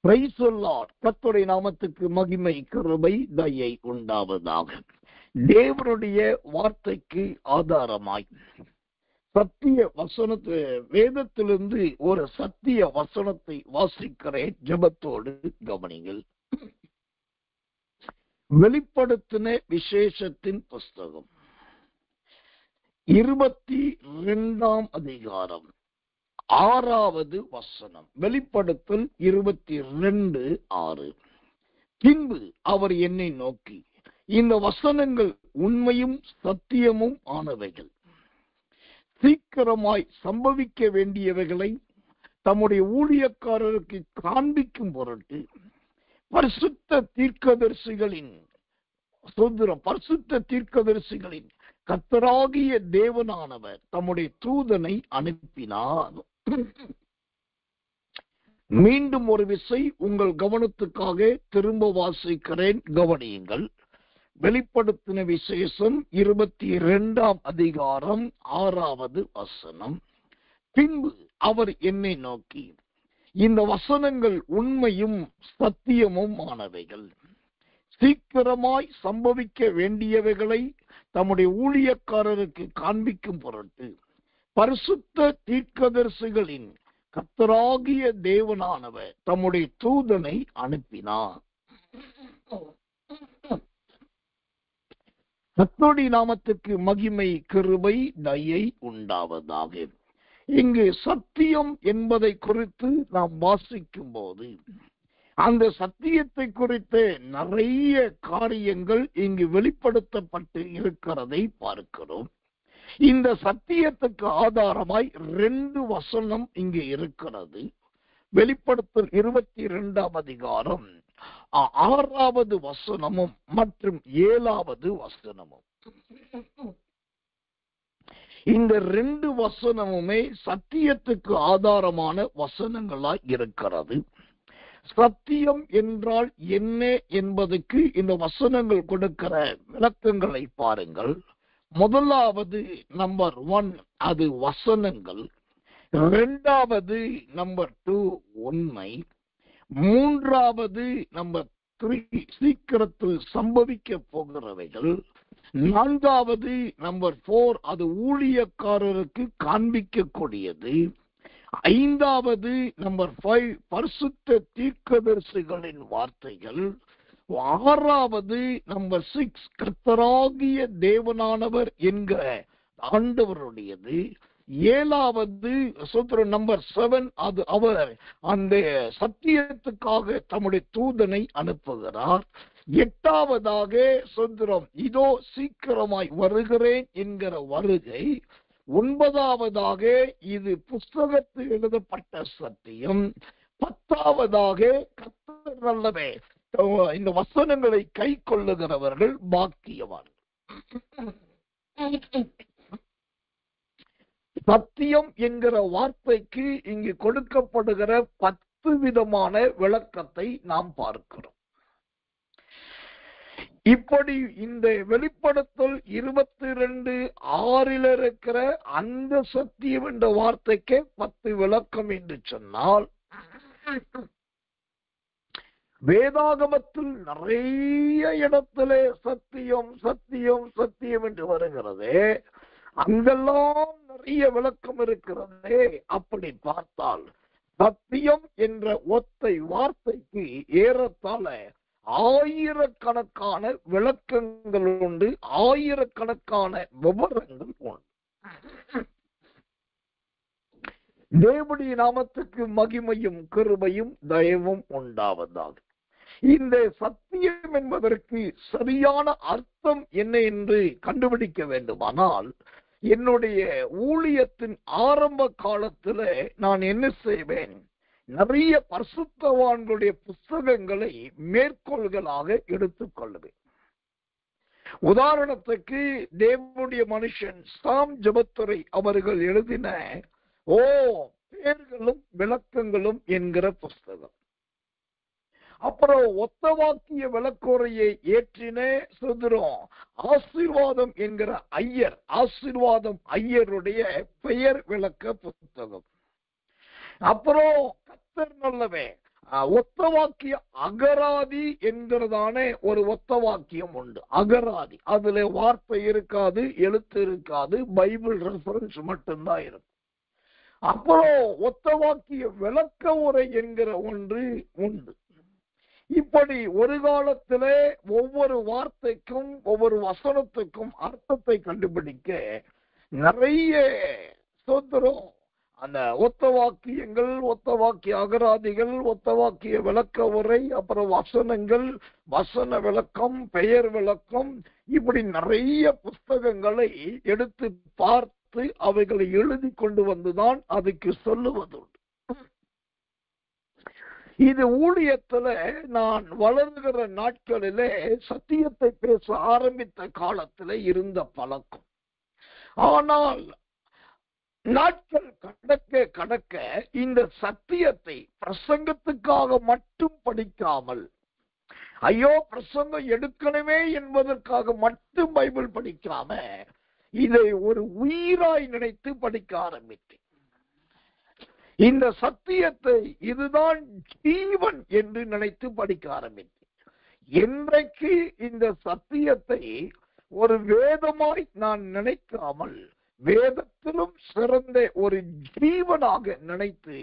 Praise the Lord. கர்த்தருடைய நாமத்துக்கு மகிமை, கிருபை, தயை உண்டாவதாக. தேவனுடைய வார்த்தைக்கு ஆதாரமாய் சத்திய வசனத்தை, வேதத்திலிருந்து ஒரு சத்திய வசனத்தை வாசிக்கிறேன். ஜெபத்தோடு கவனிங்கள். வெளிப்படுத்தின விசேஷத்தின் புஸ்தகம் 22ஆம் அதிகாரம் 6வது வசனம். வெளிப்படுத்தல் 22:6. பின்பு அவர் என்னை நோக்கி, இந்த வசனங்கள் உண்மையும் சத்தியமும் ஆனவைகள், சீக்கிரமாய் சம்பவிக்க வேண்டியவைகளை தம்முடைய ஊழியக்காரருக்கு காண்பிக்கும் பொருட்டு பரிசுத்த தீர்க்கதரிசிகளின் கர்த்தராகிய தேவனானவர் தம்முடைய தூதனை அனுப்பினார். மீண்டும் ஒரு விசை உங்கள் கவனத்துக்காக திரும்ப வாசிக்கிறேன், கவனியுங்கள். வெளிப்படுத்தின விசேஷம் 22ஆம் அதிகாரம் 6வது வசனம். பின்பு அவர் என்னை நோக்கி, இந்த வசனங்கள் உண்மையும் சத்தியமும் ஆனவைகள், சீக்கிரமாய் சம்பவிக்க வேண்டியவைகளை தம்முடைய ஊழியக்காரருக்கு காண்பிக்கும் பொருட்டு பரிசுத்த தீர்க்கதரிசிகளின் கர்த்தராகிய தேவனானவர் தம்முடைய தூதனை அனுப்பினார். கர்த்தருடைய நாமத்துக்கு மகிமை, கிருபை, தயை உண்டாவதாக. இங்கு சத்தியம் என்பதை குறித்து நாம் வாசிக்கும் போது அந்த சத்தியத்தை குறித்த நிறைய காரியங்கள் இங்கு வெளிப்படுத்தப்பட்டு இருக்கிறதை பார்க்கிறோம். இந்த சத்தியத்துக்கு ஆதாரமாய் 2 வசனம் இங்கு இருக்கிறது. வெளிப்படுத்தல் 22ஆம் அதிகாரம் 6வது வசனமும் மற்றும் 7வது வசனமும். இந்த 2 வசனமுமே சத்தியத்துக்கு ஆதாரமான வசனங்களாய் இருக்கிறது. சத்தியம் என்றால் என்ன என்பதற்கு இந்த வசனங்கள் கொடுக்கிற விளக்கங்களை பாருங்கள். முதலாவது நம்பர் 1 அது வசனங்கள், 2வது நம்பர் 2 உண்மை, 3வது நம்பர் 3 சீக்கிரத்தில் சம்பவிக்க போகிறவைகள், 4வது நம்பர் 4 அது ஊழியக்காரருக்கு காண்பிக்கக்கூடியது, 5வது நம்பர் 5 பரிசுத்த தீர்க்கதரிசிகளின் வார்த்தைகள், 6வது நம்பர் 6 கர்த்தராகிய தேவனானவர் என்கிற ஆண்டவருடையது, 7வது நம்பர் 7 அது அவர் அந்த சத்தியத்துக்காக தம்முடைய தூதனை அனுப்புகிறார், 8வதாக இதோ சீக்கிரமாய் வருகிறேன் என்கிற வருகை, 9வதாக இது புஸ்தகத்தில் எழுதப்பட்ட சத்தியம், 10வதாக கர்த்தர் நல்லவே, இந்த வசனங்களை கை கொள்ளுகிறவர்கள் பாக்கியவான். சத்தியம் என்கிற வார்த்தைக்கு இங்கு கொடுக்கப்படுகிற 10 விதமான விளக்கத்தை நாம் பார்க்கிறோம். இப்படி இந்த வெளிப்படுத்தல் 22:6 இருக்கிற அந்த சத்தியம் என்ற வார்த்தைக்கு 10 விளக்கம் என்று சொன்னால், வேதாகமத்தில் நிறைய இடத்திலே சத்தியம் சத்தியம் சத்தியம் என்று வருகிறது. அங்கெல்லாம் நிறைய விளக்கம் இருக்கிறது. அப்படி பார்த்தால் சத்தியம் என்ற ஒத்தை வார்த்தைக்கு ஏறத்தாழ ஆயிரக்கணக்கான விளக்கங்கள் உண்டு, ஆயிரக்கணக்கான விவரங்கள் உண்டு. தேவனுடைய நாமத்துக்கு மகிமையும் கிருபையும் தயவும் உண்டாவதாக. இந்த சத்தியம் என்பதற்கு சரியான அர்த்தம் என்ன என்று கண்டுபிடிக்க வேண்டுமானால், என்னுடைய ஊழியத்தின் ஆரம்ப காலத்துல நான் என்ன செய்வேன், நிறைய பரிசுத்தவான்களுடைய புஸ்தகங்களை மேற்கோள்களாக எடுத்துக்கொள்வேன். உதாரணத்துக்கு தேவனுடைய மனுஷன் சாம் ஜெபத்துரை அவர்கள் எழுதின பேர்களும் விளக்கங்களும் என்கிற புஸ்தகம். அப்புறம் ஒத்த வாக்கிய விளக்குறையை ஏற்றின ஆசீர்வாதம் என்கிற ஆசீர்வாதம் ஐயருடைய பெயர் விளக்க புத்தகம். அப்புறம் கர்த்தர் நல்லவே ஒத்த வாக்கிய அகராதி என்கிறதானே ஒரு ஒத்த வாக்கியம் உண்டு. அகராதி, அதுல வார்த்தை இருக்காது, எழுத்து இருக்காது, பைபிள் ரெஃபரன்ஸ் மட்டும்தான் இருக்கும். அப்புறம் ஒத்த வாக்கிய விளக்க உரை என்கிற ஒன்று உண்டு. இப்படி ஒரு காலத்திலே ஒவ்வொரு வார்த்தைக்கும் ஒவ்வொரு வசனத்துக்கும் அர்த்தத்தை கண்டுபிடிக்க நிறைய சோதரம் அந்த ஒத்த வாக்கியங்கள், ஒத்த வாக்கிய அகராதிகள், ஒத்த வாக்கிய விளக்க உரை, அப்புறம் வசனங்கள், வசன விளக்கம், பெயர் விளக்கம், இப்படி நிறைய புஸ்தகங்களை எடுத்து பார்த்து அவைகளை எழுதி கொண்டு வந்துதான் அதுக்கு சொல்லுவதுண்டு. இது ஊழியத்துல நான் வளர்கிற நாட்களிலே சத்தியத்தை பேச ஆரம்பித்த காலத்துல இருந்த பழக்கம். ஆனால் நாட்கள் கடக்க கடக்க இந்த சத்தியத்தை பிரசங்கத்துக்காக மட்டும் படிக்காமல், ஐயோ பிரசங்கம் எடுக்கணுமே என்பதற்காக மட்டும் பைபிள் படிக்காம இதை ஒரு உயிராய் நினைத்து படிக்க ஆரம்பித்தேன். இந்த சத்தியத்தை இதுதான் ஜீவன் என்று நினைத்து படிக்க ஆரம்பித்தேன். என்றைக்கு இந்த சத்தியத்தை ஒரு வேதமாய் நான் நினைக்காமல் வேதத்திலும் சிறந்த ஒரு ஜீவனாக நினைத்து,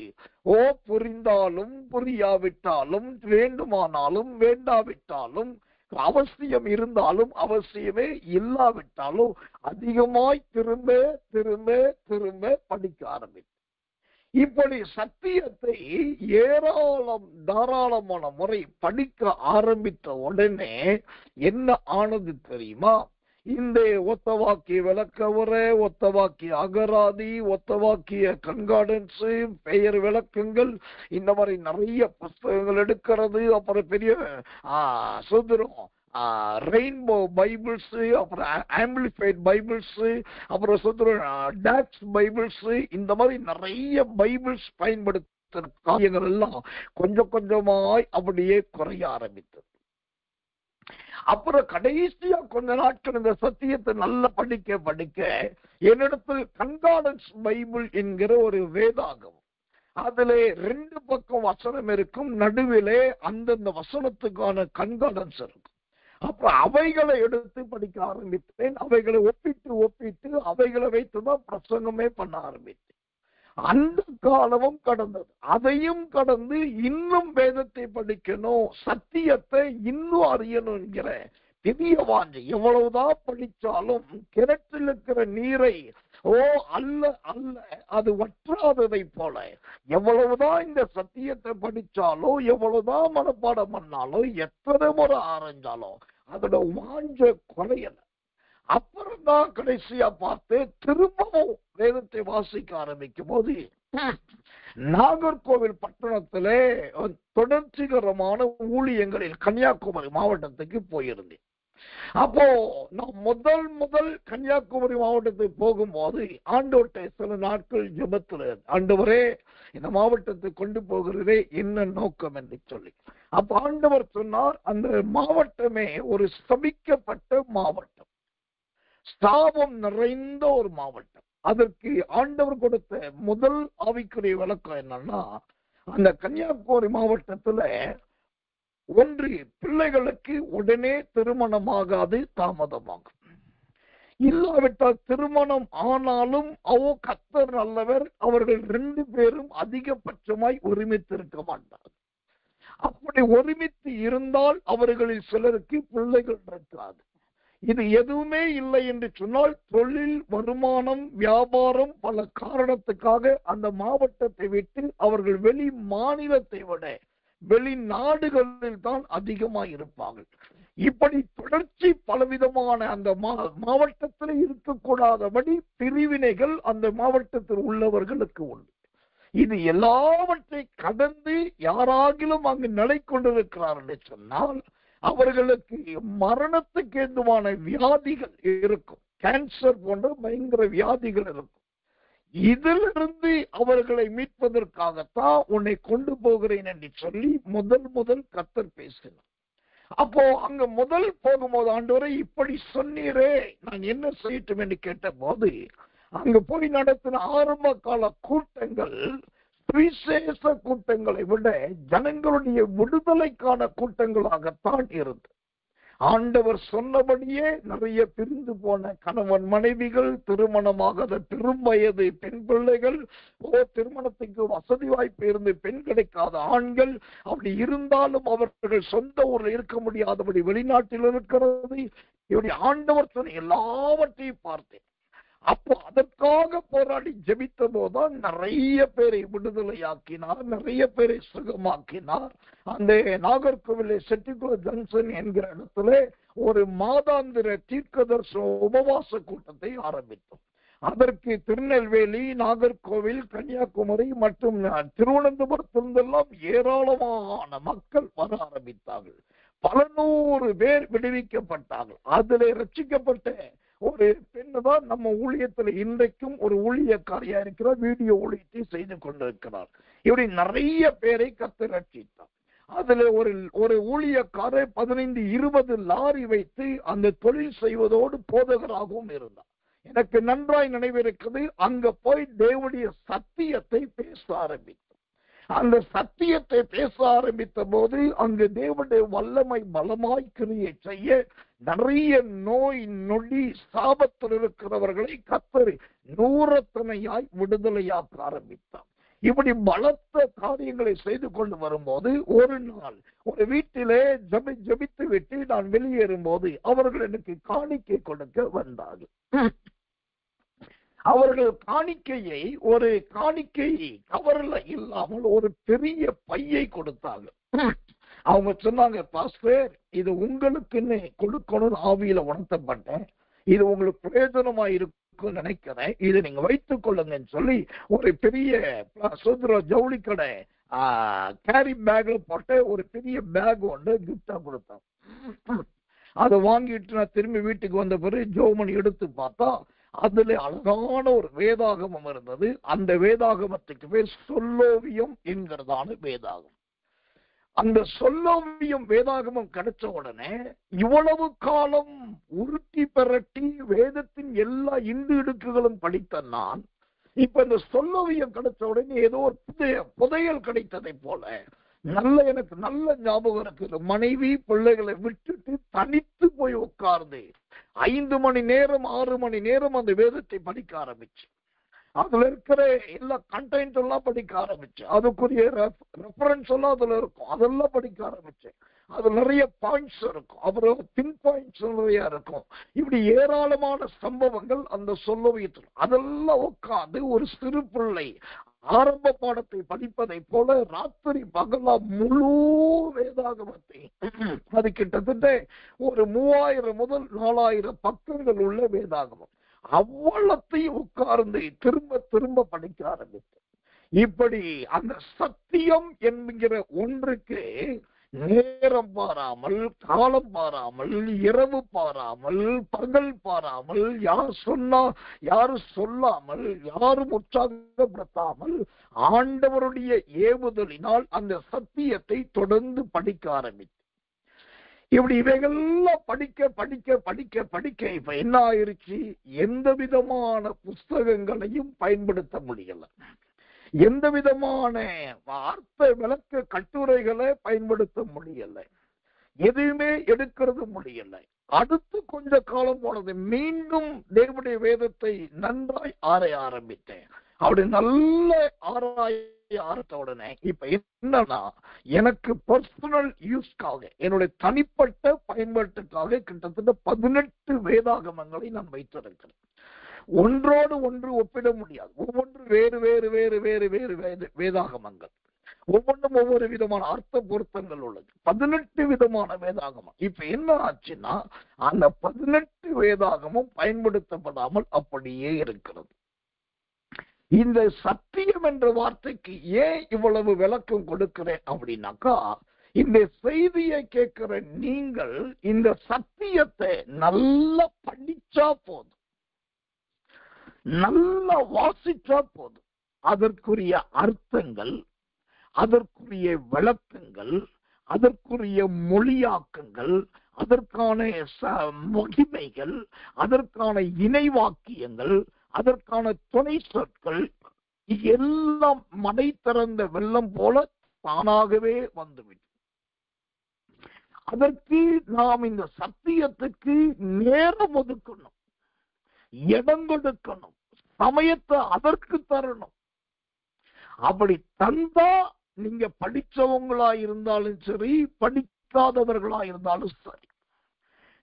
புரிந்தாலும் புரியாவிட்டாலும், வேண்டுமானாலும் வேண்டாவிட்டாலும், அவசியம் இருந்தாலும் அவசியமே இல்லாவிட்டாலும் அதிகமாய் திரும்ப திரும்ப திரும்ப படிக்க ஆரம்பித்தேன். இப்படி சத்தியத்தை தாராளமான முறை படிக்க ஆரம்பித்த உடனே என்ன ஆனது தெரியுமா? இந்த ஒத்த வாக்கிய விளக்க உரை, ஒத்த வாக்கிய அகராதி, ஒத்த வாக்கிய கண்கார்டன்ஸ், பெயர் விளக்கங்கள், இந்த மாதிரி நிறைய புஸ்தகங்கள் எடுக்கிறது. அப்புறம் பெரிய சுதந்திரம் ரெயின்போ பைபிள்ஸ், அப்புறம் ஆம்பிளிஃபைட் பைபிள்ஸ், அப்புறம் சுதந்திரம் டாக்ஸ் பைபிள்ஸ், இந்த மாதிரி நிறைய பைபிள்ஸ் பயன்படுத்துற காரியங்கள் எல்லாம் கொஞ்சம் கொஞ்சமாய் அப்படியே குறைய ஆரம்பித்தது. அப்புறம் கடைசியா கொஞ்ச நாட்கள் இந்த சத்தியத்தை நல்லா படிக்க படிக்க என்னிடத்தில் கண்கார்டன்ஸ் பைபிள் என்கிற ஒரு வேதாகம், அதுல 2 பக்கம் வசனம் இருக்கும், நடுவிலே அந்தந்த வசனத்துக்கான கண்கார்டன்ஸ் இருக்கும். அப்புறம் அவைகளை எடுத்து படிக்க ஆரம்பித்தேன். அவைகளை ஒப்பிட்டு அவைகளை வைத்துதான் பிரசங்கமே பண்ண ஆரம்பித்தேன். அந்த காலமும் கடந்தது. அதையும் கடந்து இன்னும் வேதத்தை படிக்கணும், சத்தியத்தை இன்னும் அறியணும் என்கிற பெரிய வாஞ்சை. எவ்வளவுதான் படிச்சாலும் கிணற்றில் இருக்கிற நீரை அல்ல அல்ல அது வற்றாததை போல, எவ்வளவுதான் இந்த சத்தியத்தை படிச்சாலும், எவ்வளவுதான் மனப்பாடம் பண்ணாலும், எத்தனை முறை ஆரஞ்சாலும் அதோட வாஞ்ச குறையல. அப்புறம் தான் கடைசியா பார்த்து திரும்பவும் வேதத்தை வாசிக்க ஆரம்பிக்கும் போது நாகர்கோவில் பட்டணத்திலே தொடர்ச்சிகரமான ஊழியங்களில் கன்னியாகுமரி மாவட்டத்துக்கு போயிருந்தேன். அப்போ நான் முதல் கன்னியாகுமரி மாவட்டத்துக்கு போகும்போது ஆண்டவர்கிட்ட சில நாட்கள் ஜெபத்துல, ஆண்டவரே இந்த மாவட்டத்தை கொண்டு போகிறதே என்ன நோக்கம் என்று சொல்லி, அப்ப ஆண்டவர் சொன்னார், அந்த மாவட்டமே ஒரு சபிக்கப்பட்ட மாவட்டம், சாபம் நிறைந்த ஒரு மாவட்டம். அதற்கு ஆண்டவர் கொடுத்த முதல் ஆவிக்குரிய விளக்கம் என்னன்னா, அந்த கன்னியாகுமரி மாவட்டத்துல ஒன்று, பிள்ளைகளுக்கு உடனே திருமணமாகாது, தாமதமாகும். இல்லாவிட்டால் திருமணம் ஆனாலும் கர்த்தர் நல்லவர், அவர்கள் 2 பேரும் அதிகபட்சமாய் ஒருமித்திருக்க மாட்டார். அப்படி ஒருமித்து இருந்தால் அவர்களில் சிலருக்கு பிள்ளைகள் இருக்காது. இது எதுவுமே இல்லை என்று சொன்னால் தொழில், வருமானம், வியாபாரம் பல காரணத்துக்காக அந்த மாவட்டத்தை விட்டு அவர்கள் வெளி மாநிலத்தை விட வெளிநாடுகளில் தான் அதிகமாக இருப்பார்கள். இப்படி தொடர்ச்சி பலவிதமான அந்த மாவட்டத்தில் இருக்கக்கூடாதபடி பிரிவினைகள் அந்த மாவட்டத்தில் உள்ளவர்களுக்கு உண்டு. இது எல்லாவற்றை கடந்து யாராகிலும் அங்கு நிலை கொண்டிருக்கிறார் என்று சொன்னால் அவர்களுக்கு மரணத்துக்கு ஏதுவான வியாதிகள் இருக்கும். கேன்சர் போன்ற பயங்கர வியாதிகள் இருக்கும். இதிலிருந்து அவர்களை மீட்பதற்காகத்தான் உன்னை கொண்டு போகிறேன் என்று சொல்லி முதல் கர்த்தர் பேசினார். அப்போ அங்க போகும்போது, ஆண்டவரே இப்படி சொன்னீரே, நான் என்ன செய்யட்டும் என்று கேட்ட போது, அங்க போய் நடத்தின ஆரம்ப கால கூட்டங்கள் சுவிசேஷ கூட்டங்களை விட ஜனங்களுடைய விடுதலைக்கான கூட்டங்களாகத்தான் இருந்தது. ஆண்டவர் சொன்னபடியே நிறைய பிரிந்து போன கணவன் மனைவிகள், திருமணமாகாத பெரும் வயது பெண் பிள்ளைகள், திருமணத்துக்கு வசதி வாய்ப்பு இருந்து பெண் கிடைக்காத ஆண்கள், அப்படி இருந்தாலும் அவர்கள் சொந்த ஊரில் இருக்க முடியாதபடி வெளிநாட்டில் இருக்கிறது. இப்படி ஆண்டவர் சொன்ன எல்லாவற்றையும் பார்த்தேன். அப்போ அதற்காக போராடி ஜெபித்த போதுதான் நிறைய பேரை விடுதலையாக்கினார், நிறைய பேரை சுகமாக்கினார். அந்த நாகர்கோவிலை செட்டிக்குள ஜங்ஷன் என்கிற இடத்துல ஒரு மாதாந்திர தீர்க்கதரிசன உபவாச கூட்டத்தை ஆரம்பித்தோம். அதற்கு திருநெல்வேலி, நாகர்கோவில், கன்னியாகுமரி மற்றும் திருவனந்தபுரத்திலிருந்தெல்லாம் ஏராளமான மக்கள் வர ஆரம்பித்தார்கள். பல நூறு பேர் விடுவிக்கப்பட்டார்கள். அதில் ரட்சிக்கப்பட்ட ஒரு பெண்ணு தான் நம்ம ஊழியத்தில் இன்றைக்கும் ஒரு ஊழியக்காரியா இருக்கிறார், வீடியோ ஊழியத்தை செய்து கொண்டிருக்கிறார். இப்படி நிறைய பேரை கர்த்தர் ரட்சித்தார். அதுல ஒரு ஊழியக்காரர் 15-20 லாரி வைத்து அந்த தொழில் செய்வதோடு போதகராகவும் இருந்தார். எனக்கு நன்றாய் நினைவிருக்கிறது. அங்க போய் தேவனுடைய சத்தியத்தை பேச ஆரம்பித்தார். அந்த சத்தியத்தை பேச ஆரம்பித்த போது அங்கு தேவனுடைய வல்லமை பலமாய் கிரியை செய்ய நிறைய நோய் நொடி சாபத்தில் இருக்கிறவர்களை கர்த்தர் நூறத்தனையாய் விடுதலையாக்க ஆரம்பித்தார். இப்படி பலத்த காரியங்களை செய்து கொண்டு வரும்போது ஒரு நாள் ஒரு வீட்டிலே ஜபித்து விட்டு நான் வெளியேறும் போது அவர்கள் எனக்கு காணிக்கை கொடுக்க வந்தார்கள். அவர்கள் காணிக்கையை ஒரு காணிக்கை கவர்ல இல்லாமல் ஒரு பெரிய பையை கொடுத்தாங்க. அவங்க சொன்னாங்க, பாஸ்டர், இது உங்களுக்குன்னு கொடுக்கணும், ஆவியில உணர்த்தப்பட்டேன், இது உங்களுக்கு பிரயோஜனமா இருக்கும் நினைக்கிறேன், இதை நீங்க வைத்துக் கொள்ளுங்கன்னு சொல்லி ஒரு பெரிய சுதந்திர ஜவுளி கடை கேரி பேக்ல போட்டு ஒரு பெரிய பேக் ஒன்று கிஃப்டா கொடுத்தாங்க. அதை வாங்கிட்டு நான் திரும்பி வீட்டுக்கு வந்த பிறகு ஜோமணி எடுத்து பார்த்தா அதுல அழகான ஒரு வேதாகமம் இருந்தது. அந்த வேதாகமத்துக்கு பேர் சொல்லோவியம் என்கிறதான வேதாகம். அந்த சொல்லோவியம் வேதாகமம் கிடைச்ச உடனே இவ்வளவு காலம் உருட்டி பெரட்டி வேதத்தின் எல்லா இந்து இடுக்குகளும் படித்த நான் இப்ப இந்த சொல்லோவியம் கிடைச்ச உடனே ஏதோ ஒரு புதையல் கிடைத்ததை போல எனக்கு நல்ல ஞாபகம் இருக்குது. மனைவி பிள்ளைகளை விட்டுட்டு தனித்து போய் உட்கார்ந்து 5 மணி நேரம் 6 மணி நேரம் அந்த வேதத்தை படிக்க ஆரம்பிச்சு. அதுல இருக்கிற எல்லா கண்டென்ட் எல்லாம் படிக்க ஆரம்பிச்சு. அதுக்குரிய ரெஃபரன்ஸ் எல்லாம் அதுல இருக்கும், அதெல்லாம் படிக்க ஆரம்பிச்சேன். அது நிறைய பாயிண்ட்ஸ் இருக்கும், அப்புறம் பின் பாயிண்ட்ஸ் நிறைய இருக்கும். இப்படி ஏராளமான சம்பவங்கள் அந்த சொல்லோவியத்தில். அதெல்லாம் உட்காந்து ஒரு சிறு பிள்ளை ஆரம்ப பாடத்தை படிப்பதை போல ராத்திரி பகலா முழு வேதாகமத்தை, அது கிட்டத்தட்ட ஒரு 3000 முதல் 4000 பக்கங்கள் உள்ள வேதாகமம், அவ்வளத்தையும் உட்கார்ந்து திரும்ப திரும்ப படிக்க ஆரம்பித்தேன். இப்படி அந்த சத்தியம் என்கிற ஒன்றுக்கு நேரம் பாராமல், காலம் பாராமல், இரவு பாராமல், பகல் பாராமல், யாரும் சொல்லாமல், யாரும் உற்சாகப்படுத்தாமல் ஆண்டவருடைய ஏவுதலினால் அந்த சத்தியத்தை தொடர்ந்து படிக்க ஆரம்பித்து இப்படி இவைகள்லாம் படிக்க படிக்க படிக்க படிக்க இப்ப என்ன ஆயிருச்சு, எந்த விதமான புஸ்தகங்களையும் பயன்படுத்த முடியல, எந்த விதமான வார்த்தை விளக்க கட்டுரைகளை பயன்படுத்த முடியல, எதுவுமே எடுக்கிறது முடியல. அடுத்து கொஞ்ச காலம் போனது மீண்டும் தேவனுடைய வேதத்தை நன்றாய் ஆராய ஆரம்பித்தேன். அப்படி நல்ல ஆராய்த்த உடனே இப்ப என்னன்னா, எனக்கு பர்சனல் யூஸ்க்காக, என்னுடைய தனிப்பட்ட பயன்பாட்டுக்காக கிட்டத்தட்ட 18 வேதாகமங்களை நான் வைத்திருக்கிறேன். ஒன்றோடு ஒன்று ஒப்பிட முடியாது, ஒவ்வொன்று வேறு வேறு வேறு வேறு வேறு வேதாகமங்கள், ஒவ்வொன்றும் ஒவ்வொரு விதமான அர்த்த பொருத்தங்கள் உள்ளது. 18 விதமான வேதாகமம். இப்ப என்ன ஆச்சுன்னா, அந்த 18 வேதாகமும் பயன்படுத்தப்படாமல் அப்படியே இருக்கிறது. இந்த சத்தியம் என்ற வார்த்தைக்கு ஏன் இவ்வளவு விளக்கம் கொடுக்கிறேன் அப்படின்னாக்கா, இந்த செய்தியை கேட்கிற நீங்கள் இந்த சத்தியத்தை நல்லா படிச்சா போதும், நல்லா வாசிச்சா போதும், அதற்குரிய அர்த்தங்கள், அதற்குரிய விளக்கங்கள், அதற்குரிய மொழியாக்கங்கள், அதற்கான மகிமைகள், அதற்கான இணை வாக்கியங்கள், அதற்கான துணை சொற்கள், எல்லாம் மடை திறந்த வெள்ளம் போல தானாகவே வந்துவிடும். அதற்கு நாம் இந்த சத்தியத்துக்கு நேரம் ஒதுக்கணும், இடம் கொடுக்கணும், சமயத்தை அதற்கு தரணும். அப்படி தந்தா நீங்க படிச்சவங்களா இருந்தாலும் சரி, படிக்காதவர்களா இருந்தாலும் சரி,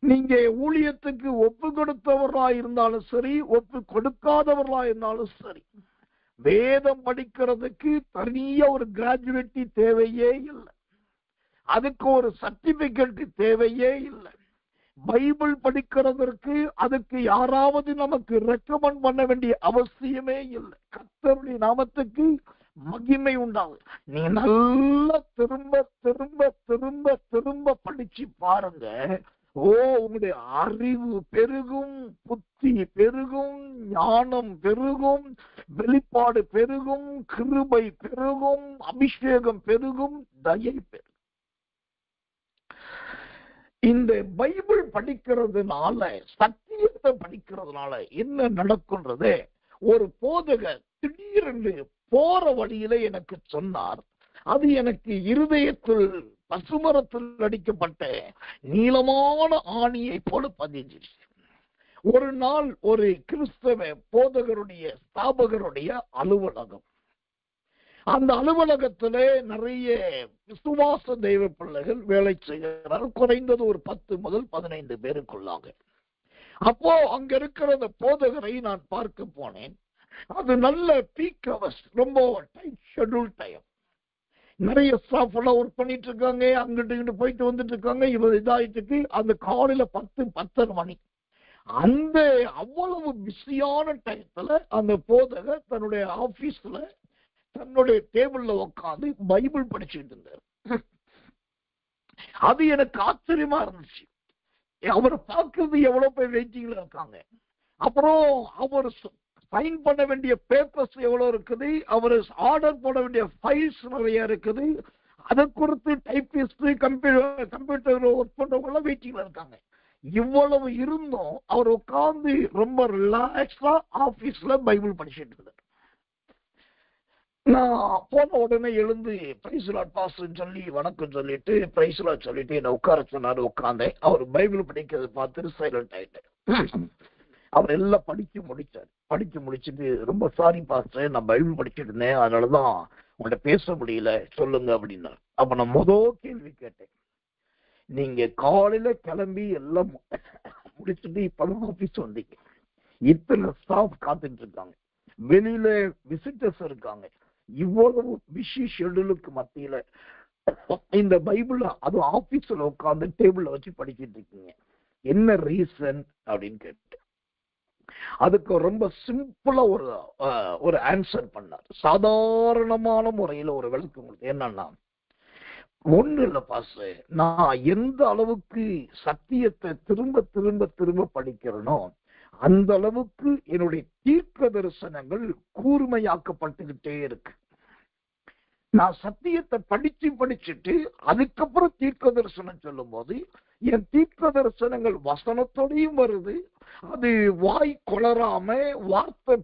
நீங்க ஊழியத்துக்கு ஒப்பு கொடுத்தவர்களா இருந்தாலும் சரி, ஒப்பு கொடுக்காதவர்களா இருந்தாலும் சரி, வேதம் படிக்கிறதுக்கு தனியா ஒரு கிராஜுவேட்டி தேவையே இல்லை, அதுக்கு ஒரு சர்டிபிகேட் தேவையே இல்லை. பைபிள் படிக்கிறதற்கு அதுக்கு யாராவது நமக்கு ரெக்கமெண்ட் பண்ண வேண்டிய அவசியமே இல்லை. கர்த்தருடைய நாமத்துக்கு மகிமை உண்டாகும். நீ நல்லா திரும்ப திரும்ப திரும்ப திரும்ப படிச்சு பாருங்க. உங்களுடைய அறிவு பெருகும், புத்தி பெருகும், ஞானம் பெருகும், வெளிப்பாடு பெருகும், கிருபை பெருகும், அபிஷேகம் பெருகும், தயை பெருகும். இந்த பைபிள் படிக்கிறதுனால, சத்தியத்தை படிக்கிறதுனால என்ன நடக்குன்றது, ஒரு போதகர் திடீரென்று போற வழியில எனக்கு சொன்னார். அது எனக்கு இருதயத்தில் பசுமரத்தில் அடிக்கப்பட்ட நீளமான ஆணியை போல பதிஞ்சிருச்சு. ஒரு நாள் ஒரு கிறிஸ்தவ போதகருடைய ஸ்தாபகருடைய அலுவலகம், அந்த அலுவலகத்துல நிறைய விசுவாச தெய்வ பிள்ளைகள் வேலை செய்கிறார். குறைந்தது ஒரு 10 முதல் 15 பேருக்குள்ளாக. அப்போ அங்க இருக்கிற அந்த போதகரை நான் பார்க்க போனேன். அது நல்ல பீக் ஹவர்ஸ், ரொம்ப டைட் ஷெட்யூல் டைம். நிறைய ஸ்டாஃப் எல்லாம் ஒர்க் பண்ணிட்டு இருக்காங்க, அங்கிட்டு இங்கிட்டு போயிட்டு வந்துட்டு இருக்காங்க. இதாயிட்டு அந்த காலையில 10-10:30 மணி. அந்த அவ்வளவு பிஸியான டயத்துல அந்த போதகர் தன்னுடைய ஆபீஸ்ல தன்னுடைய டேபிள்ல உட்காந்து பைபிள் படிச்சுட்டு இருந்தார். அது எனக்கு ஆச்சரியமா இருந்துச்சு. அவரை பார்க்கறது எவ்வளவு பேர் வெயிட்டிங்ல இருக்காங்க, அப்புறம் அவர் சைன் பண்ண வேண்டிய பேப்பர்ஸ் எவ்வளவு இருக்குது, அவர் ஆர்டர் போட வேண்டிய ஃபைல்ஸ் நிறைய இருக்குது, அதை குறித்து டைபிஸ்ட் கம்ப்யூட்டர் ஒர்க் பண்றவங்க எல்லாம் வெயிட்டிங்ல இருக்காங்க. இவ்வளவு இருந்தும் அவர் உட்கார்ந்து ரொம்ப ரிலாக்ஸா ஆபீஸ்ல பைபிள் படிச்சுட்டு இருந்தார். நான் போன உடனே எழுந்து பிரைஸ் லார்ட் பாஸ்டர்னு சொல்லி வணக்கம் சொல்லிட்டு பிரைஸ் லார்ட் சொல்லிட்டு என்ன உட்கார சொன்னாரு. உட்கார்ந்தேன். அவர் பைபிள் படிக்கிறத பார்த்துட்டு சைலண்ட் ஆயிட்டேன். அவர் எல்லாம் படிச்சு முடிச்சார். படிச்சு முடிச்சுட்டு, ரொம்ப சாரி பாஸ்டர், நான் பைபிள் படிச்சுட்டு இருந்தேன், அதனாலதான் உங்கள்கிட்ட பேச முடியல, சொல்லுங்க அப்படின்னா. அப்ப நான் கேள்வி கேட்டேன். நீங்க காலையில கிளம்பி எல்லாம் முடிச்சுட்டு இப்பதான் ஆபீஸ் வந்தீங்க, இத்தனை ஸ்டாஃப் காத்துட்டு இருக்காங்க, வெளியில விசிட்டர்ஸ் இருக்காங்க, இவ்வளவு பிஸி ஷெட்யூலுக்கு மத்தியில இந்த பைபிள் அது ஆபீஸ்ல உட்கார்ந்து டேபிள்ல வச்சு படிச்சுட்டு இருக்கீங்க, என்ன ரீசன் அப்படின்னு கேட்டு அதுக்கு ரொம்ப சிம்பிளா ஒரு ஆன்சர் பண்ணார். சாதாரணமான முறையில ஒரு விளக்கம் கொடுத்து, என்னன்னா, ஒண்ணு இல்ல பாஸ், நான் எந்த அளவுக்கு சத்தியத்தை திரும்ப திரும்ப திரும்ப படிக்கிறேனோ அந்த அளவுக்கு என்னுடைய தீர்க்க தரிசனங்கள் கூர்மையாக்கப்பட்டுக்கிட்டே இருக்கு. நான் சத்தியத்தை படிச்சுட்டு அதுக்கப்புறம் தீர்க்க தரிசனம் சொல்லும் போது என் தீர்க்க தரிசனங்கள் வசனத்தோடையும் வருது, அது வாய் கொளராம வார்த்தை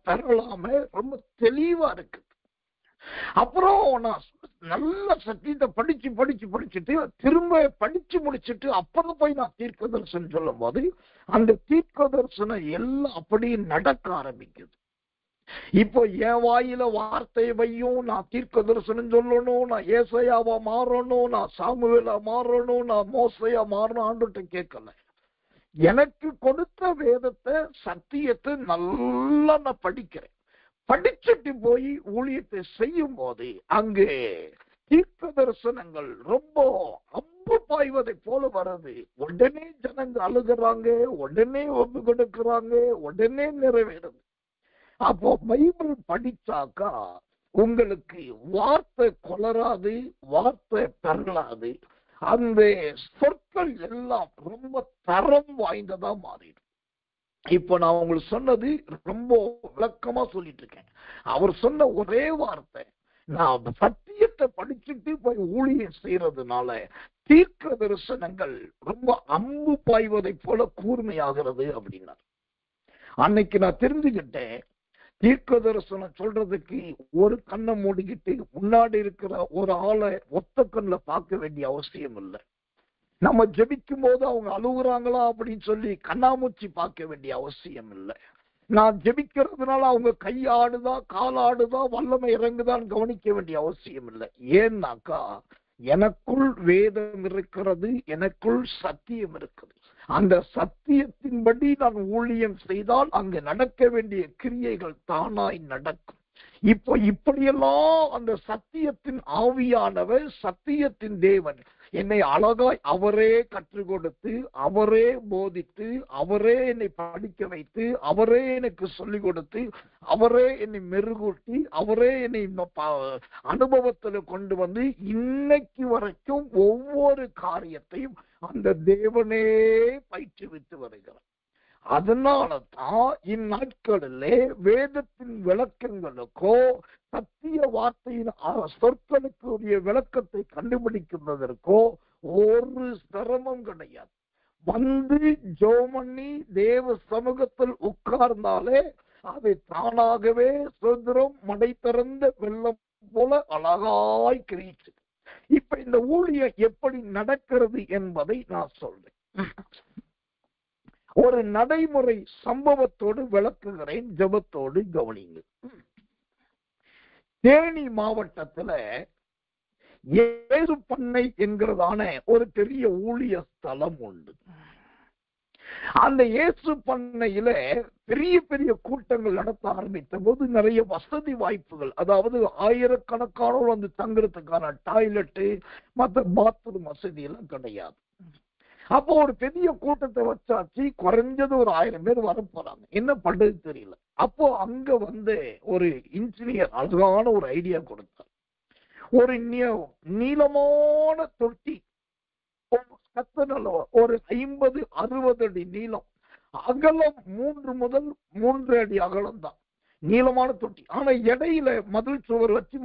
பெறலாம ரொம்ப தெளிவா இருக்கு. அப்புறம் நான் நல்ல சத்தியத்தை படிச்சுட்டு திரும்ப படிச்சு முடிச்சுட்டு அப்புறம் போய் நான் தீர்க்க தரிசனம் சொல்லும் போது அந்த தீர்க்க தரிசனம் எல்லாம் அப்படியே நடக்க ஆரம்பிக்குது. இப்போ என் வாயில வார்த்தை வையும், நான் தீர்க்க தரிசனம் சொல்லணும், நான் ஏசாயாவா மாறணும், நான் சாமுவேலா மாறணும், நான் மோசையா மாறணும் ஆண்டுகிட்ட கேட்கல. எனக்கு கொடுத்த வேதத்தை சத்தியத்தை நல்லா நான் படிக்கிறேன். படிச்சுட்டு போய் ஊழியத்தை செய்யும் போது அங்கே தீர்க்க தரிசனங்கள் ரொம்ப அம்பு பாய்வதை போல வருது. உடனே ஜனங்க அழுகிறாங்க, உடனே ஒப்பு கொடுக்கிறாங்க, உடனே நிறைவேறுது. அப்போ பைபிள் படிச்சாக்கா உங்களுக்கு வார்த்தை கொளராது, வார்த்தை பெறலாது, அந்த சொற்கள் எல்லாம் ரொம்ப தரம் வாய்ந்ததா மாறிடும். இப்ப நான் உங்களுக்கு சொன்னது ரொம்ப விளக்கமா சொல்லிட்டு இருக்கேன். அவர் சொன்ன ஒரே வார்த்தை, நான் சத்தியத்தை படிச்சுட்டு போய் ஊழியம் செய்யறதுனால தீர்க்க தரிசனங்கள் ரொம்ப அம்பு பாய்வதை போல கூர்மையாகிறது அப்படின்னார். அன்னைக்கு நான் தெரிஞ்சுக்கிட்டேன், தீர்க்க தரிசனம் சொல்றதுக்கு ஒரு கண்ணை மூடிக்கிட்டு முன்னாடி இருக்கிற ஒரு ஆளை ஒத்த கண்ணுல பார்க்க வேண்டிய அவசியம் இல்லை. நம்ம ஜெபிக்கும் போது அவங்க அழுகுறாங்களா அப்படின்னு சொல்லி கண்ணாமூச்சி பார்க்க வேண்டிய அவசியம் இல்லை. நான் ஜெபிக்கிறதுனால அவங்க கை ஆடுதா கால் ஆடுதா வல்லமை இறங்குதான்னு கவனிக்க வேண்டிய அவசியம் இல்லை. ஏன்னாக்கா எனக்குள் வேதம் இருக்கிறது, எனக்குள் சத்தியம் இருக்குது. அந்த சத்தியத்தின்படி நான் ஊழியம் செய்தால் அங்கு நடக்க வேண்டிய கிரியைகள் தானாய் நடக்கும். இப்போ இப்படியெல்லாம் அந்த சத்தியத்தின் ஆவியானவர், சத்தியத்தின் தேவன் என்னை அழகாய் அவரே கற்றுக் கொடுத்து, அவரே போதித்து, அவரே என்னை படிக்க வைத்து, அவரே எனக்கு சொல்லிக் கொடுத்து, அவரே என்னை மெருகூட்டி, அவரே என்னை அனுபவத்துல கொண்டு வந்து இன்னைக்கு வரைக்கும் ஒவ்வொரு காரியத்தையும் அந்த தேவனே பயிற்றுவித்து வருகிறார். அதனாலதான் இந்நாட்களிலே வேதத்தின் விளக்கங்களுக்கோ சத்திய வார்த்தையின் சொற்களுக்குரிய விளக்கத்தை கண்டுபிடிக்கிறதற்கோ ஒரு சிரமம் கிடையாது. வந்து ஜோமண்ணி தேவ சமூகத்தில் உட்கார்ந்தாலே அது தானாகவே சுதந்திரம் மடை திறந்த வெள்ளம் போல அழகாய் கிரீச்சு. இப்ப இந்த ஊழியம் எப்படி நடக்கிறது என்பதை நான் சொல்றேன். ஒரு நடைமுறை சம்பவத்தோடு விளக்குகிறேன், ஜெபத்தோடு கவனிங்க. தேனி மாவட்டத்துல ஏசு பண்ணை என்கிறதான ஒரு பெரிய ஊழிய ஸ்தலம் உண்டு. அந்த இயேசு பண்ணையில பெரிய பெரிய கூட்டங்கள் நடத்த ஆரம்பித்த போது நிறைய வசதி வாய்ப்புகள், அதாவது ஆயிரக்கணக்கானோர் வந்து தங்குறதுக்கான டாய்லெட்டு மற்ற பாத்ரூம் வசதி எல்லாம் கிடையாது. அப்போ ஒரு பெரிய கூட்டத்தை வச்சாச்சு, குறைஞ்சது ஒரு 1000 பேர் வர போறாங்க. என்ன பண்றது தெரியல. அப்போ அங்க வந்து ஒரு இன்ஜினியர் அழகான ஒரு ஐடியா கொடுத்தார். ஒரு நீளமான தொட்டி, ஒரு 50-60 அடி நீளம், அகலம் 3 முதல் 3 அடி அகலம் தான் நீளமான தொட்டி. ஆனா இடையில மதில் சுவர் வச்சு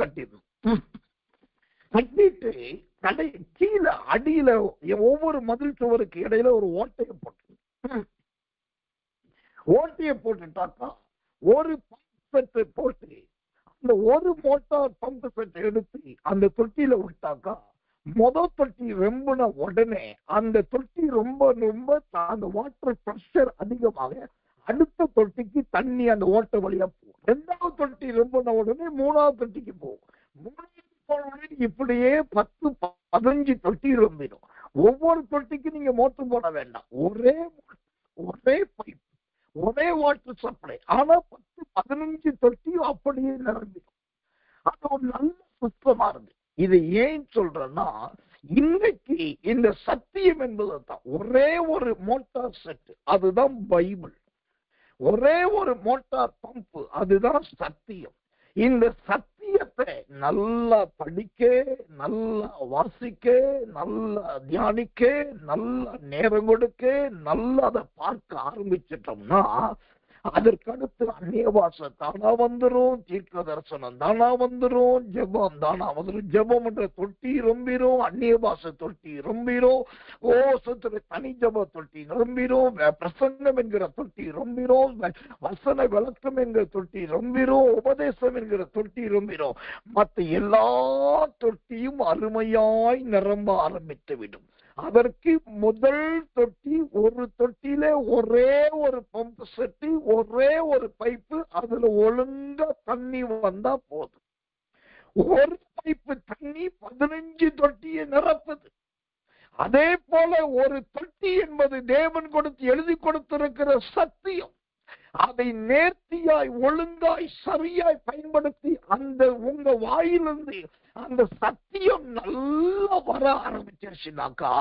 கட்டிடணும். கட்டிட்டு கீழே அடியில ஒவ்வொரு மதில் சுவருக்கு இடையில ஒரு ஓட்டையை போட்டுட்டாக்கா ஒரு பம்ப் செட்டை போட்டு அந்த ஒரு மோட்டார் பம்ப் செட் எடுத்து அந்த தொட்டியில விட்டாக்கா முதல் தொட்டி ரொம்பின உடனே அந்த தொட்டி ரொம்ப அந்த வாட்டர் பிரஷர் அதிகமாக அடுத்த தொட்டிக்கு தண்ணி அந்த ஓட்ட வழியா போகும். 2வது தொட்டி ரொம்பின உடனே 3வது தொட்டிக்கு போகும். 3வது இப்படியே 10-15 தொட்டி ரொம்பிடும். ஒவ்வொரு தொட்டிக்கு நீங்க மோட்டர் போட வேண்டாம், ஒரே பைப், ஒரே வாட்டர் சப்ளை. ஆனா 10-15 தொட்டியும் அப்படியே நிரம்பிடும். அது ஒரு நல்ல சுத்தமா இருக்கு. இது ஏன் சொல்றேன்னா, இன்னைக்கு இந்த சத்தியம் என்பது தான் ஒரே ஒரு மோட்டார் செட், அதுதான் பைபிள். ஒரே ஒரு மோட்டார் பம்ப், அதுதான் சத்தியம். இந்த சத்தியத்தை நல்லா படிக்க, நல்லா வாசிக்க, நல்லா தியானிக்க, நல்லா நேரம் கொடுக்க, நல்லா அதை பார்க்க ஆரம்பிச்சிட்டோம்னா அதற்கடுத்து அந்நிய பாஷை தானா வந்துரும், தீர்க்க தரிசனம் தானா வந்துரும், ஜெபம் தானா வந்துரும். ஜெபம் என்ற தொட்டி ரொம்பிரும், அந்நிய பாஷை தொட்டி ரொம்பிரும், ஓசத்துல தனி ஜெப தொட்டி ரொம்பிரும், பிரசங்கம் என்கிற தொட்டி ரொம்பிரும், வசன விளக்கம் என்கிற தொட்டி ரொம்பிரும், உபதேசம் என்கிற தொட்டி ரொம்பிரும். மற்ற எல்லா தொட்டியும் அருமையாய் நிரம்ப ஆரம்பித்து விடும். அதற்கு முதல் தொட்டி, ஒரு தொட்டியில ஒரே ஒரு பம்ப் செட்டு, ஒரே ஒரு பைப்பு, அதுல ஒழுங்கா தண்ணி வந்தா போதும். ஒரு பைப்பு தண்ணி 15 தொட்டியை நிரப்புது. அதே போல ஒரு தொட்டி என்பது தேவன் கொடுத்து எழுதி கொடுத்திருக்கிற சத்தியம். அதை நேர்த்தியாய் ஒழுங்காய் சரியாய் பயன்படுத்தி அந்த உங்க வாயிலிருந்து அந்த சத்தியம் நல்லா வர ஆரம்பிச்சிருச்சுனாக்கா